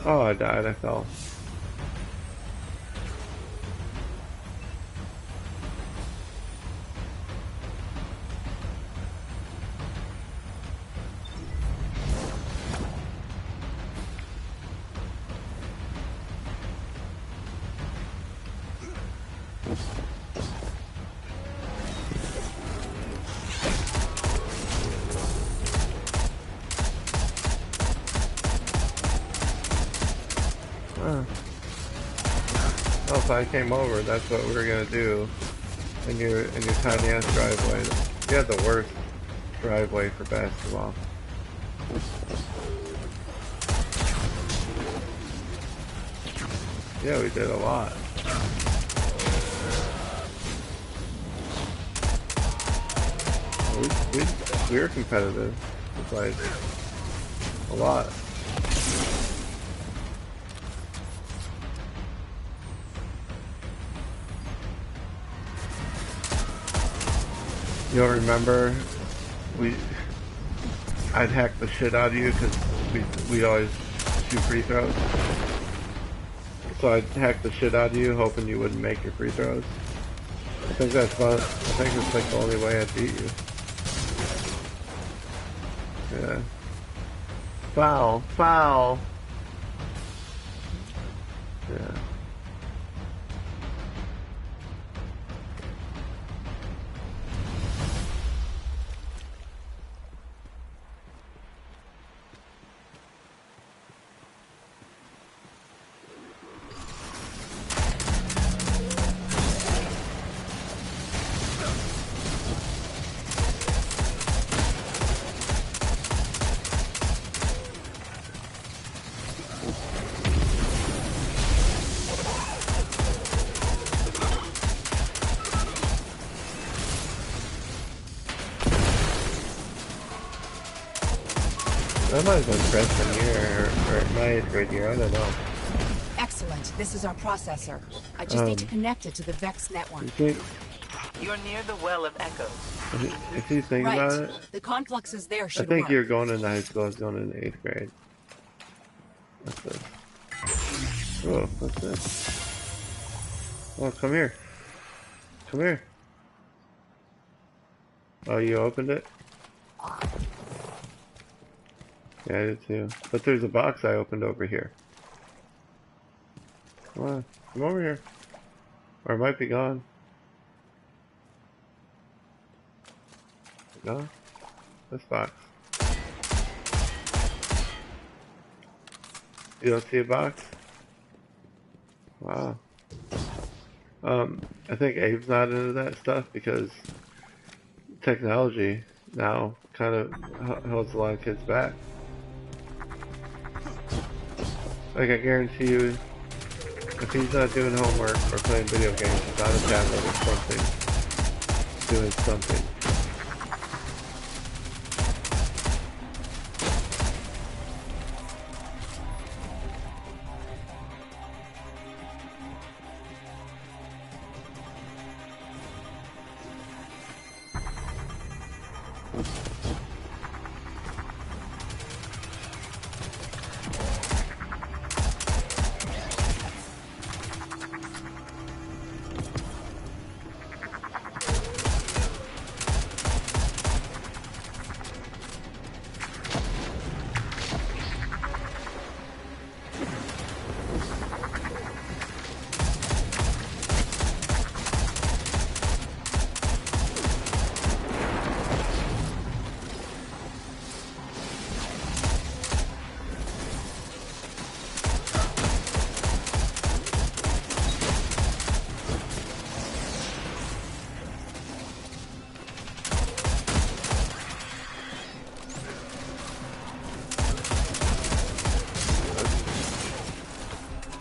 Oh, I died. I fell. Oh, so I came over. That's what we were gonna do in your tiny ass driveway. You had the worst driveway for basketball. Yeah, we did a lot. We were competitive. It's like a lot. You don't remember? I'd hack the shit out of you because we always shoot free throws. So I'd hack the shit out of you, hoping you wouldn't make your free throws. I think that's fun. I think it's like the only way I'd beat you. Yeah. Foul, foul. Yeah. I might have been freshman year or my 8th grade year, I don't know. Excellent. This is our processor. I just need to connect it to the Vex network. You're near the Well of Echoes. If you think about it, the conflux is there. I think you're going into high school. I was going into 8th grade. What's this? Oh, what's this? Oh, come here. Come here. Oh, you opened it? Yeah, I did too. But there's a box I opened over here. Come on, come over here. Or it might be gone. No? This box. You don't see a box? Wow. I think Abe's not into that stuff because technology now kind of holds a lot of kids back. Like, I guarantee you, if he's not doing homework or playing video games, he's on a tablet or something, doing something.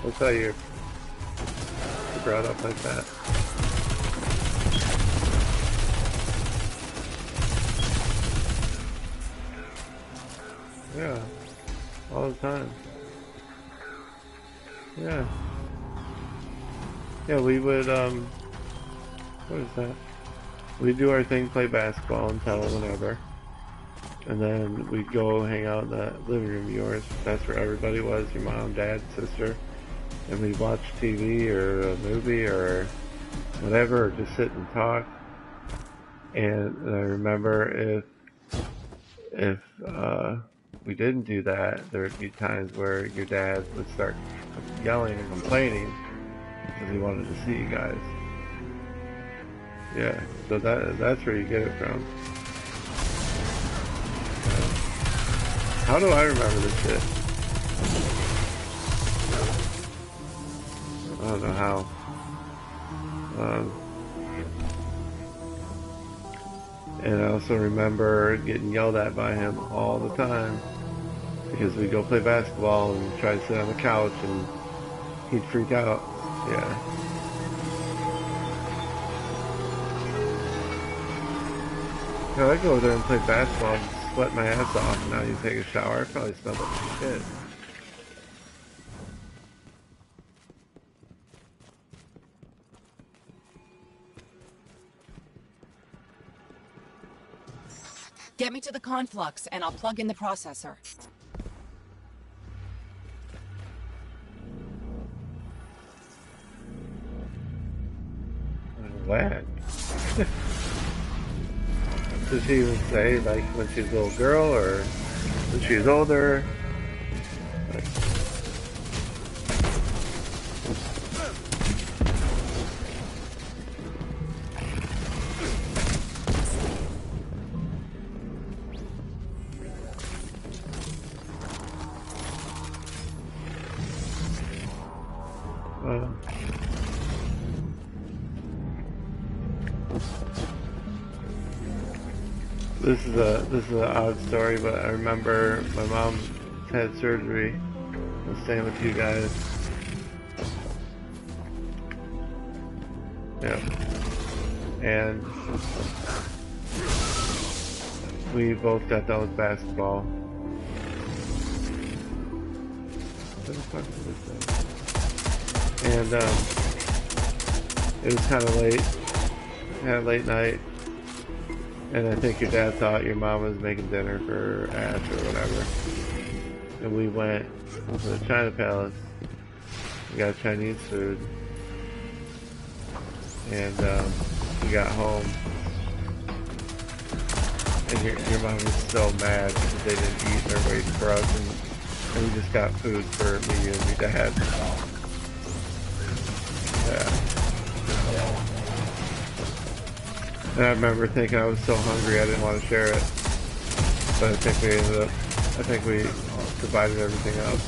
That's how you're brought up like that. Yeah, all the time. Yeah. Yeah, we would, what is that? We'd do our thing, play basketball until whenever. And then we'd go hang out in the living room of yours. That's where everybody was, your mom, dad, sister. And we'd watch TV or a movie or whatever, or just sit and talk. And I remember if we didn't do that, there would be times where your dad would start yelling and complaining because he wanted to see you guys. Yeah, so that's where you get it from. How do I remember this shit? I don't know how. And I also remember getting yelled at by him all the time because we'd go play basketball and try to sit on the couch and he'd freak out. Yeah. You know, I'd go over there and play basketball and sweat my ass off, and now you take a shower, I probably smell like shit. Get me to the conflux, and I'll plug in the processor. What? Does she even say, like, when she's a little girl, or when she's older? Like, This is an odd story, but I remember my mom had surgery. I was staying with you guys. Yeah. And we both got done with basketball. What the fuck is this thing? And it was kind of late. Had a late night. And I think your dad thought your mom was making dinner for Ash or whatever. And we went to the China Palace. We got Chinese food. And we got home. And your mom was so mad because they didn't eat and they're waiting for us, and we just got food for me and your dad. Yeah. And I remember thinking I was so hungry I didn't want to share it. But I think we divided everything up.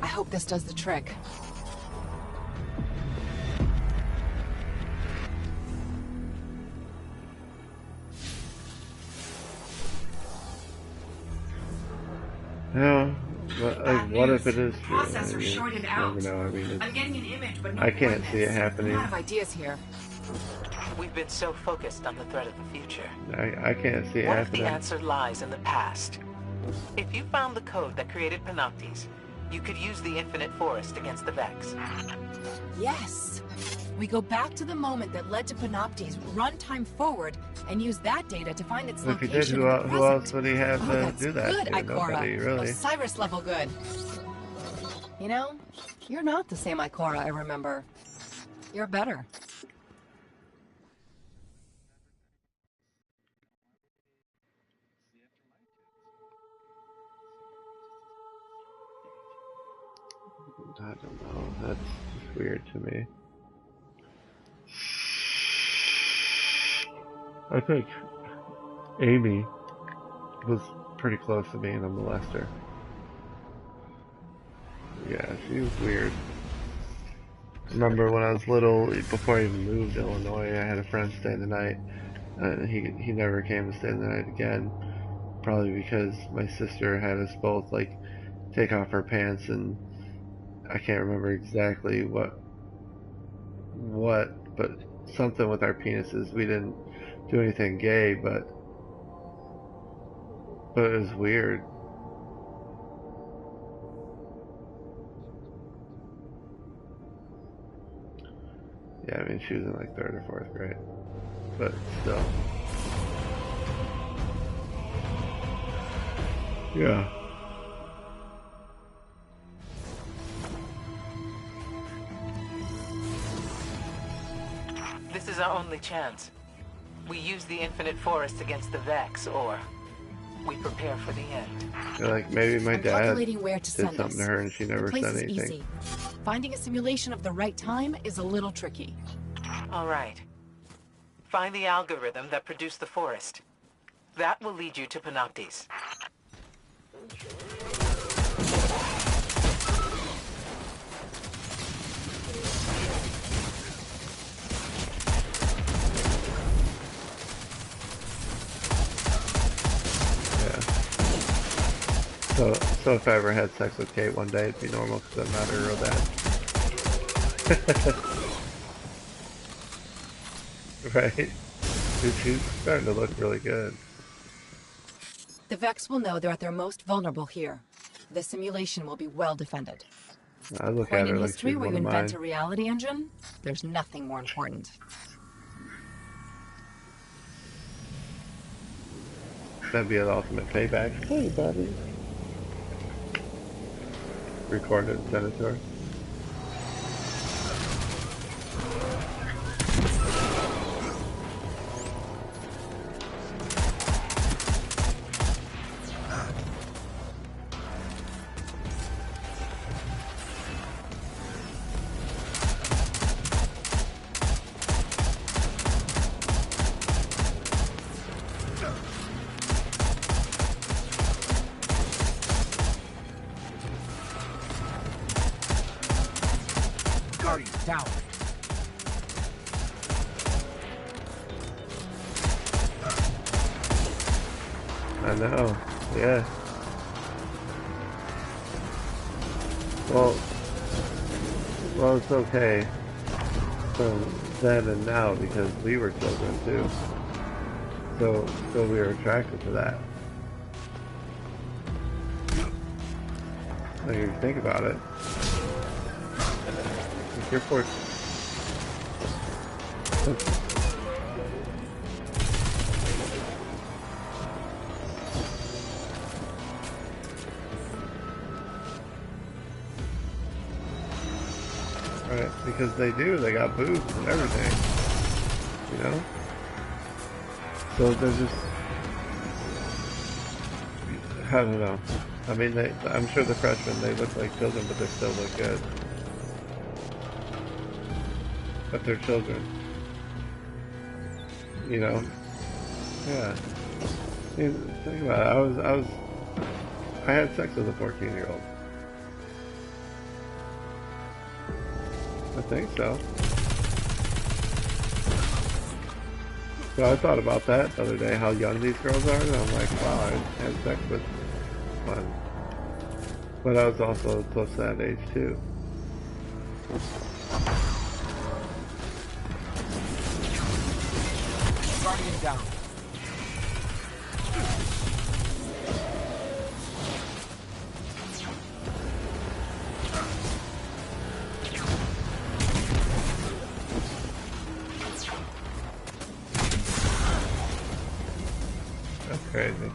I hope this does the trick. No, what if it is true? Processor shorted out. Never know. I mean, I'm getting an image, but no I can't see it coordinates. happening. A lot of ideas here. We've been so focused on the threat of the future. I can't see it What if happening. the answer lies in the past? If you found the code that created Panoptes, you could use the Infinite Forest against the Vex. Yes! We go back to the moment that led to Panoptes, run time forward, and use that data to find its If he location did, in the who else present. would he have to That's do that good, to? Ikora. Nobody, really. Osiris level good. You know, you're not the same Ikora I remember. You're better. I don't know. That's just weird to me. I think Amy was pretty close to being a molester. Yeah, she was weird. I remember when I was little, before I even moved to Illinois, I had a friend stay the night. He never came to stay the night again. Probably because my sister had us both like take off our pants, and I can't remember exactly what, but something with our penises. We didn't do anything gay, but it was weird. Yeah, I mean, she was in like 3rd or 4th grade, but still. Yeah. This is our only chance. We use the Infinite Forest against the Vex, or we prepare for the end. Like, maybe my I'm dad calculating where to did send something us. to her and she never the place said is anything. easy. Finding a simulation of the right time is a little tricky. All right. Find the algorithm that produced the forest. That will lead you to Panoptes. So if I ever had sex with Kate one day, it'd be normal because I'm not her real dad. Right? Dude, she's starting to look really good. The Vex will know they're at their most vulnerable here. The simulation will be well defended. I look Point at her in like history she's where one you of invent mine. a reality engine, there's nothing more important. That'd be an ultimate payback. Hey, buddy. Recorded and send it to her. Down. I know, yeah. Well, it's okay from then and now because we were children too. So we were attracted to that. Like, if you think about it, if you're forced. because they do. They got boobs and everything, you know. So they're just, I don't know. I mean, I'm sure the freshmen, they look like children, but they still look good. But they're children, you know. Yeah. I mean, think about it. I had sex with a 14-year-old. I think so. So I thought about that the other day, how young these girls are, and I'm like, wow, I had sex with one. But I was also close to that age too. Guardian down. That's crazy.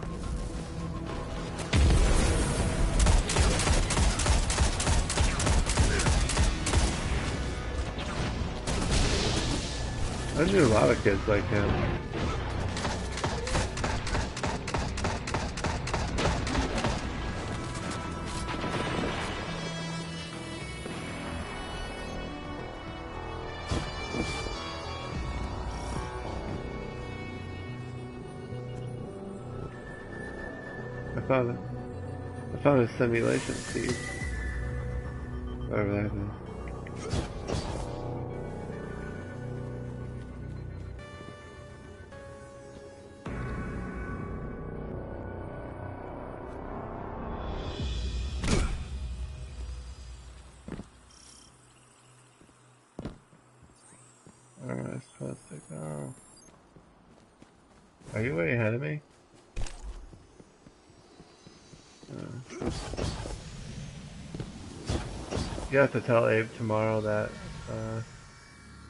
I knew a lot of kids like him. I found a simulation seed. Whatever that is. Alright, supposed to go. Are you way ahead of me? You have to tell Abe tomorrow that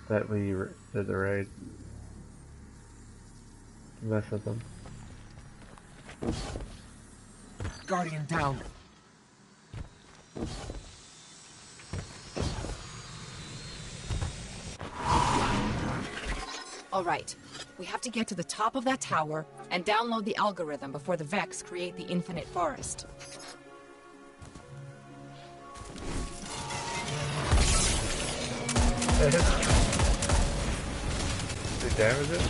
that we did the raid. Mess with him. Guardian down. All right. We have to get to the top of that tower and download the algorithm before the Vex create the infinite forest. Did it damage it?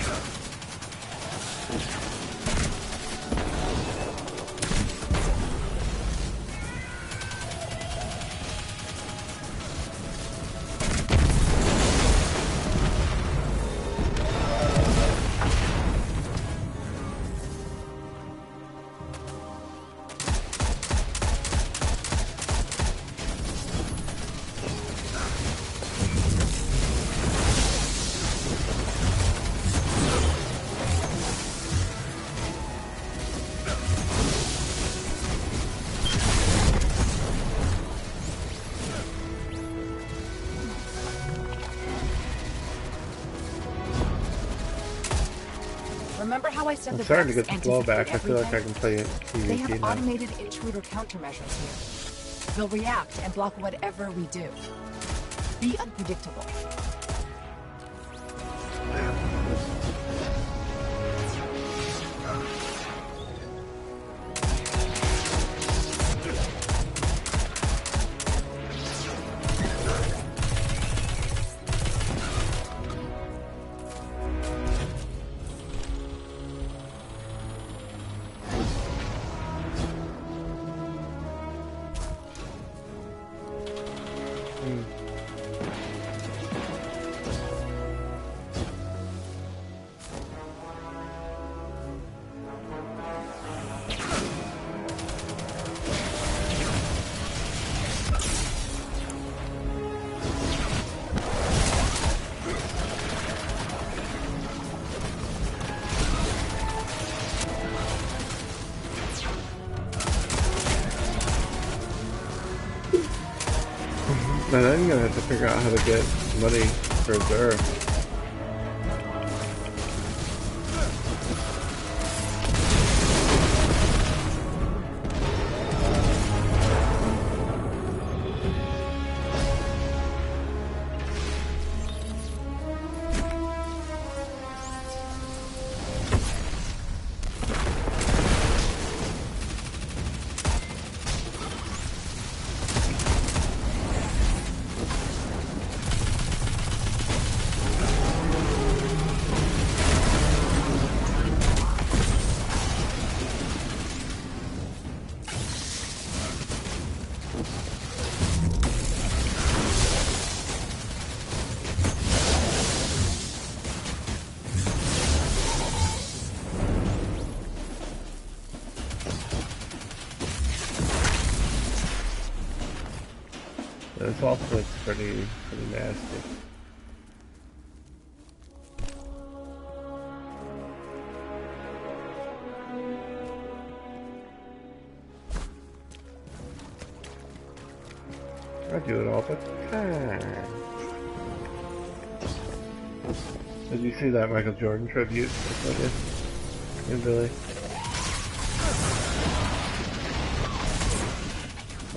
Remember how I said I'm the starting to Vex get the flow back. I feel like I everything? can play it They have PvP now. automated intruder countermeasures here. They'll react and block whatever we do. Be unpredictable. Man, I'm gonna have to figure out how to get money for Zerg. this ultimate's pretty nasty. I do it all the time. Did you see that Michael Jordan tribute? And Billy.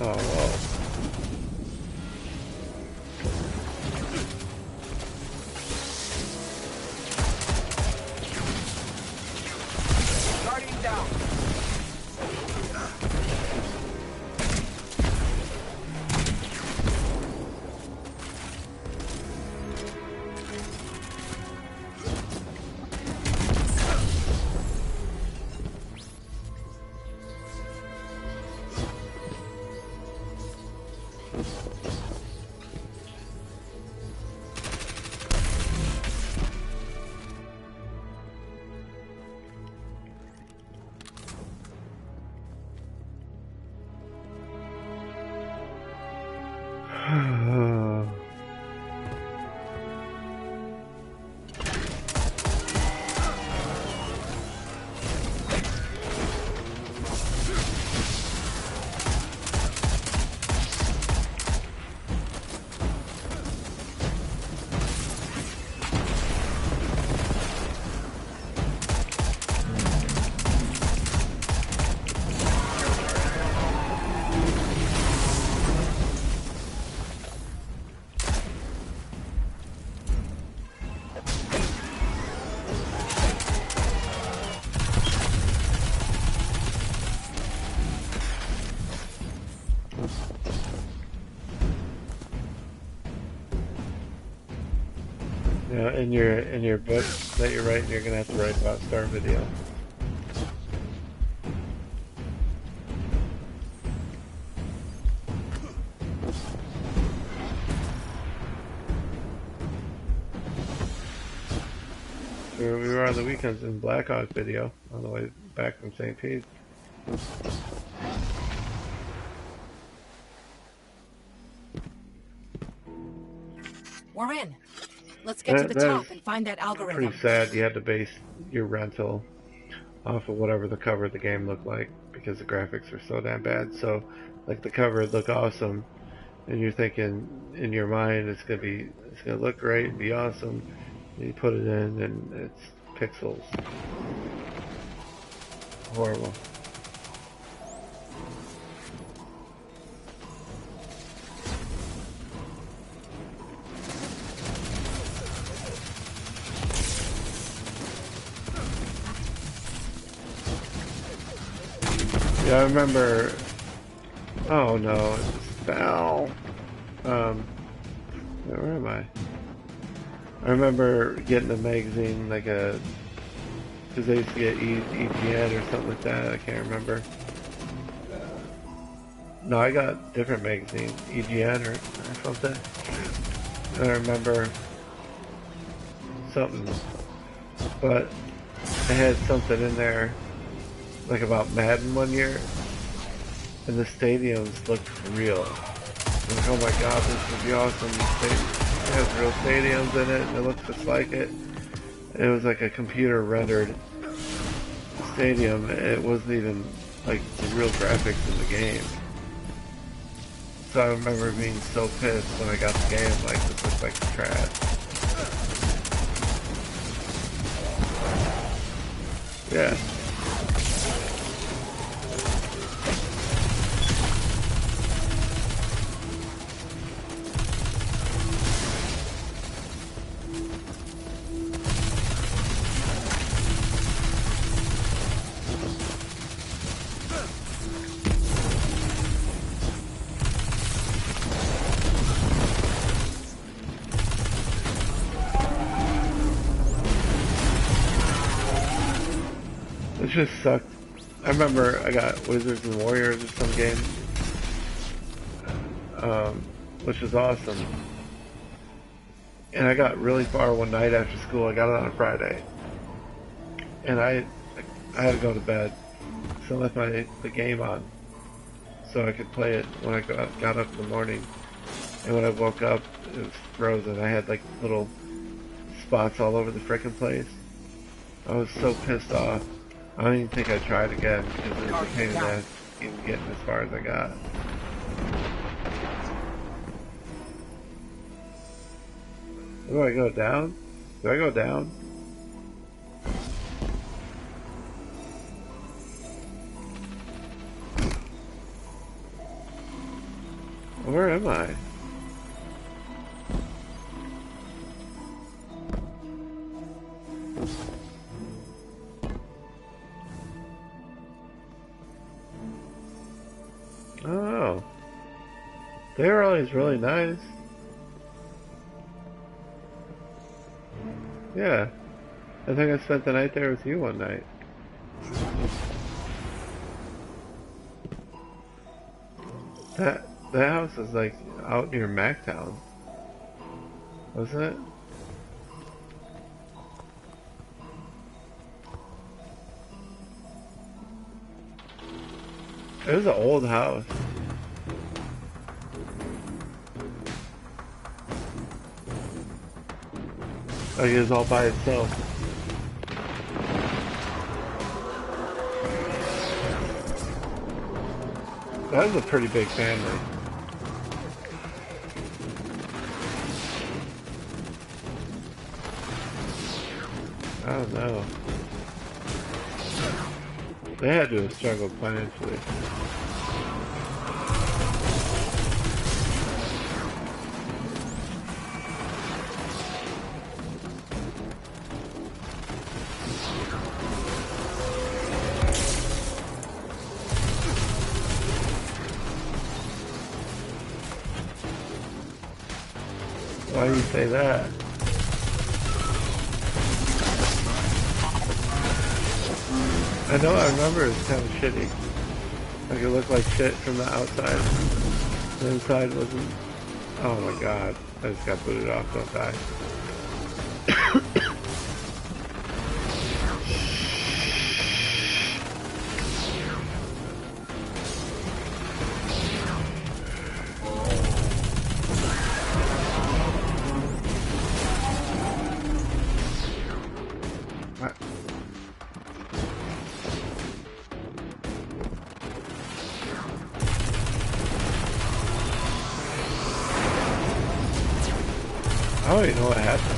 Oh, whoa. Guardian down. Yeah, in your book that you're writing, you're gonna have to write about Star Video. We were on the weekends in Black Hawk Video on the way back from St. Pete. We're in. Let's get to the top and find that algorithm. Pretty sad. You had to base your rental off of whatever the cover of the game looked like because the graphics are so damn bad. So, like, the cover would look awesome, and you're thinking in your mind it's gonna look great and be awesome. And you put it in, and it's pixels. Horrible. Yeah, I remember. Oh no, it fell. Where am I? I remember getting a magazine, like because they used to get EGN or something like that. I can't remember. No, I got different magazine, EGN or something. I remember something, but I had something in there. Like about Madden one year, and the stadiums looked real. Like, oh my god, this would be awesome. It has real stadiums in it, and it looks just like it. And it was like a computer rendered stadium. It wasn't even like the real graphics in the game. So I remember being so pissed when I got the game, like, this looks like trash. Yeah. It just sucked. I remember I got Wizards and Warriors or some game, which was awesome. And I got really far one night after school. I got it on a Friday, and I had to go to bed, so I left the game on so I could play it when I got up in the morning. And when I woke up, it was frozen. I had like little spots all over the frickin' place. I was so pissed off. I don't even think I tried again because it was a pain in the ass even getting as far as I got. Do I go down? Do I go down? Where am I? Oh. They were always really nice. Yeah. I think I spent the night there with you one night. That house is like out near Mactown. Wasn't it? It was an old house. Like it was all by itself. That was a pretty big family. I don't know. They had to have struggled financially. Why do you say that? I know, I remember it was kind of shitty. Like it looked like shit from the outside. The inside wasn't... Oh my god. I just got booted off, don't die. I don't even know what happened.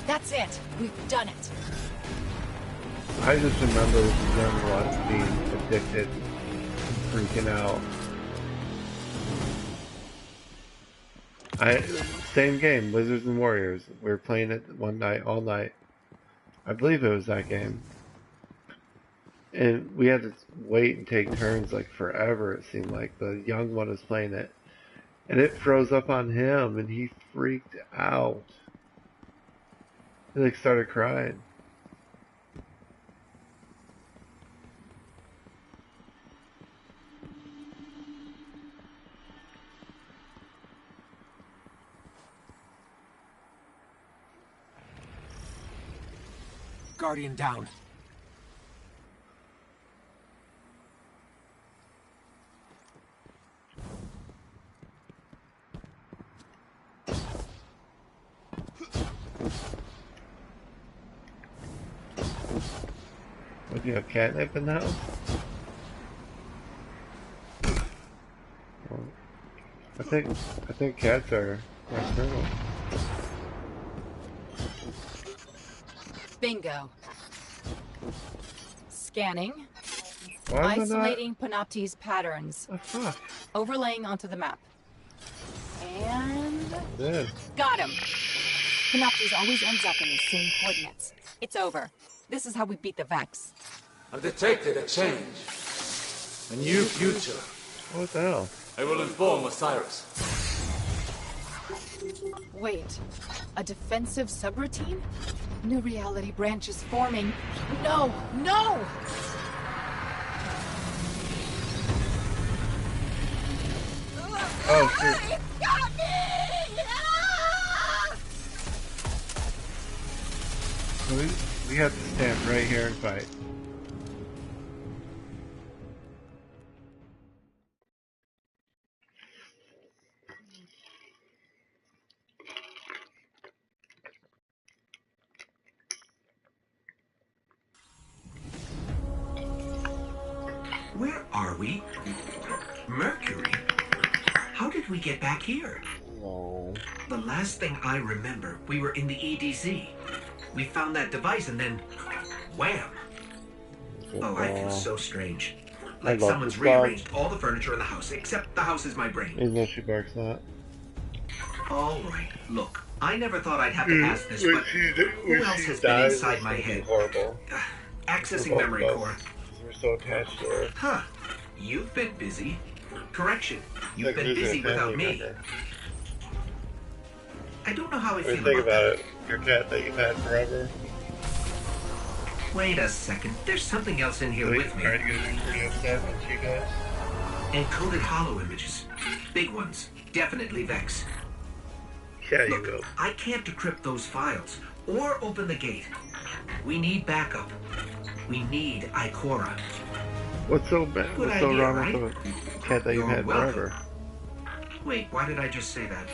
That's it. We've done it. I just remember the young ones being addicted and freaking out. Same game, Wizards and Warriors. We were playing it one night, all night. I believe it was that game. And we had to wait and take turns like forever, it seemed like. The young one was playing it. And it froze up on him and he freaked out. He like started crying. Guardian down. What, do you have catnip in the house? Well, I think cats are nocturnal. Bingo. Scanning. Why is it not- Isolating Panoptes patterns. Oh, fuck. Overlaying onto the map. And... Good. Got him! Panoptes always ends up in the same coordinates. It's over. This is how we beat the Vex. I've detected a change. A new future. What the hell? I will inform Osiris. Wait, a defensive subroutine? New reality branch is forming. No, no! Oh, shit. It's got me! So we have to stand right here and fight. Where are we? Mercury? How did we get back here? Oh. The last thing I remember, we were in the EDZ. We found that device and then... wham! Oh, I feel so strange. Like someone's rearranged all the furniture in the house, except the house is my brain. Even though she barks not. Alright, look. I never thought I'd have to ask this, but who else has been inside my head? Horrible. Accessing memory core. We're so attached to her. Huh. You've been busy. Correction. You've been busy without me. I don't know how I feel about it. Your cat that you've had forever. Wait a second. There's something else in here with me. Are you gonna be pretty upset when she goes? Encoded hollow images. Big ones. Definitely Vex. Yeah, Look, you will. I can't decrypt those files or open the gate. We need backup. We need Ikora. What's so bad? Good What's so idea, wrong right? with the cat that you've You're had welcome. forever? Wait, why did I just say that?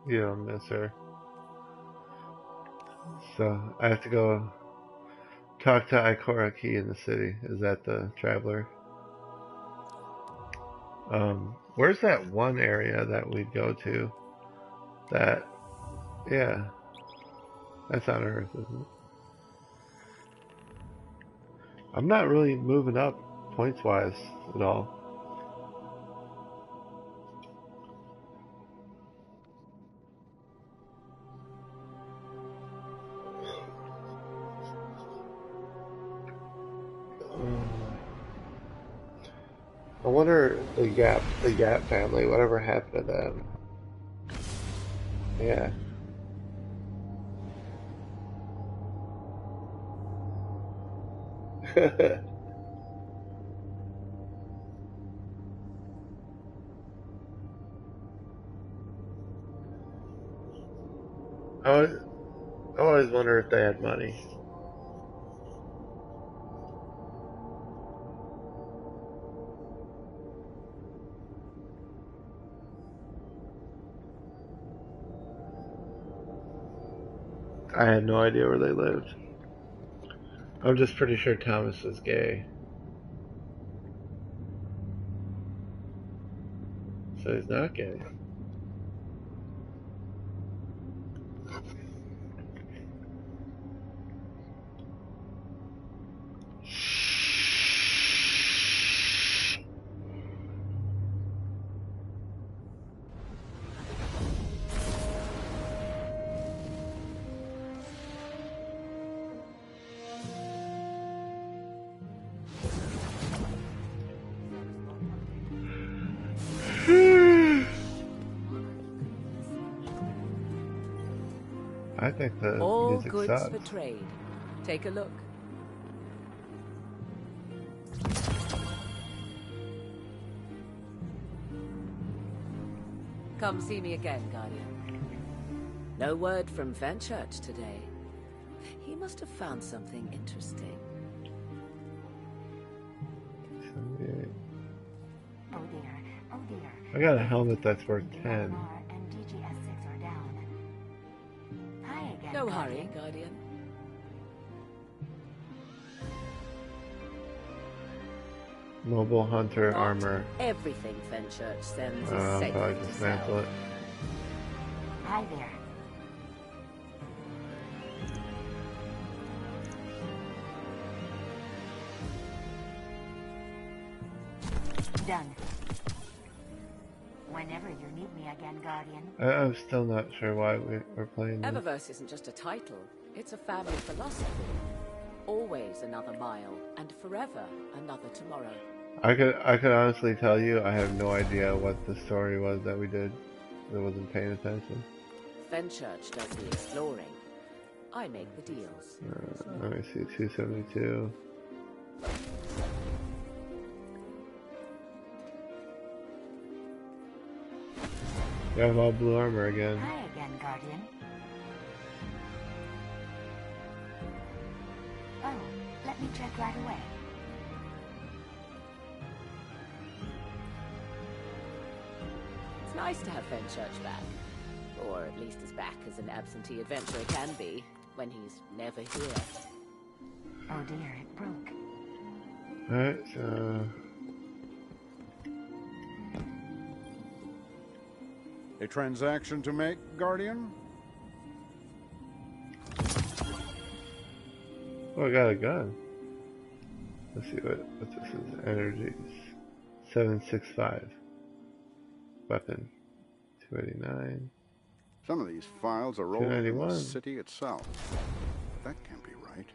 You don't miss her. So I have to go talk to Ikora Key in the city. Is that the traveler? Where's that one area that we'd go to? That, yeah, that's on Earth, isn't it? I'm not really moving up points wise at all. I wonder the Yap family, whatever happened to them. Yeah. I always wonder if they had money. I had no idea where they lived. I'm just pretty sure Thomas is gay. So he's not gay. I think the All music goods sucks. for trade. Take a look. Come see me again, Guardian. No word from Fenchurch today. He must have found something interesting. 78. Oh dear, oh dear. I got a helmet that's worth 10. And DGS6 are down. Hi again, No Guardian. hurry, Guardian. Mobile hunter Not armor. everything Fenchurch sends is I'll safe probably to dismantle sell. it. Hi there. Done. Whenever you need me again, Guardian. I'm still not sure why we're playing this. Eververse isn't just a title, it's a family philosophy. Always another mile, and forever another tomorrow. I could honestly tell you I have no idea what the story was that we did. I wasn't paying attention. Fenchurch does the exploring. I make the deals. Let me see, 272. You have all blue armor again. Hi again, Guardian. Oh, let me check right away. It's nice to have Fenchurch back. Or at least as back as an absentee adventurer can be, when he's never here. Oh dear, it broke. Alright, so... A transaction to make, Guardian? Oh, I got a gun. Let's see what this is. Energies. 765. Weapon. 289. Some of these files are rolled from the 291. city itself. That can't be right.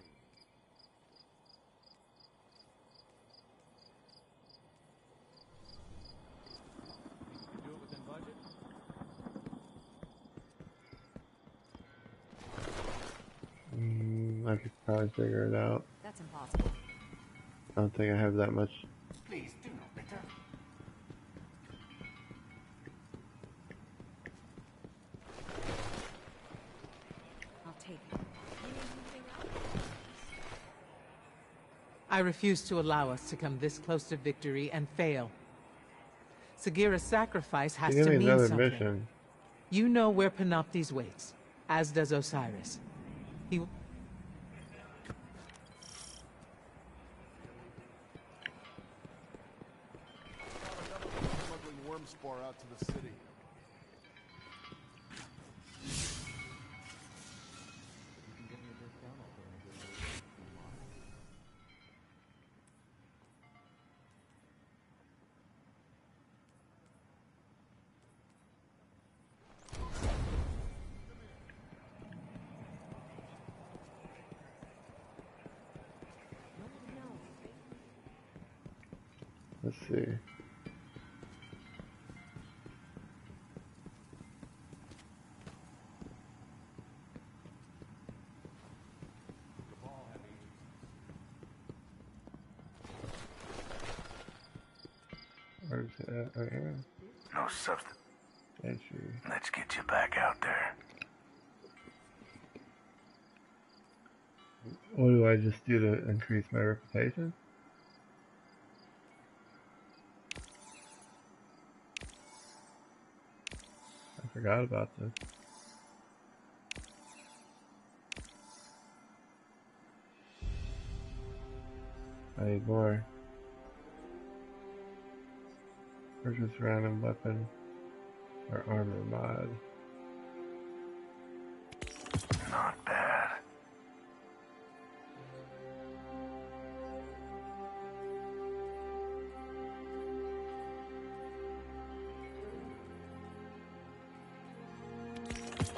I could probably figure it out. That's impossible. I don't think I have that much. Please do no better. I'll take it. I refuse to allow us to come this close to victory and fail. Sagira's sacrifice has Give to me mean another something. mission. You know where Panoptes waits, as does Osiris. He... Smuggling worm spore out to the city. Let's see. Where's it at? Right here. No substance. Entry. Let's get you back out there. What do I just do to increase my reputation? I forgot about this. I need more. Purchase random weapon or armor mod. Not bad.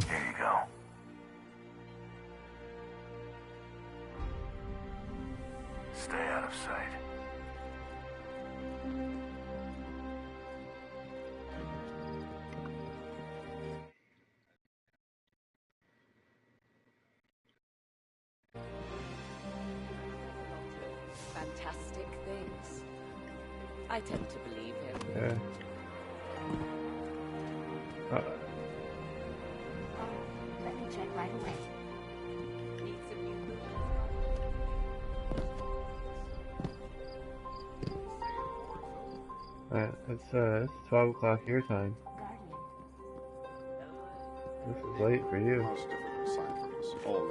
Here you go. Stay out of sight. Fantastic things. I tend to believe him. Yeah. Let me check right away. Need some new It's 12 o'clock your time. This is late for you. Most difficult sign from this. All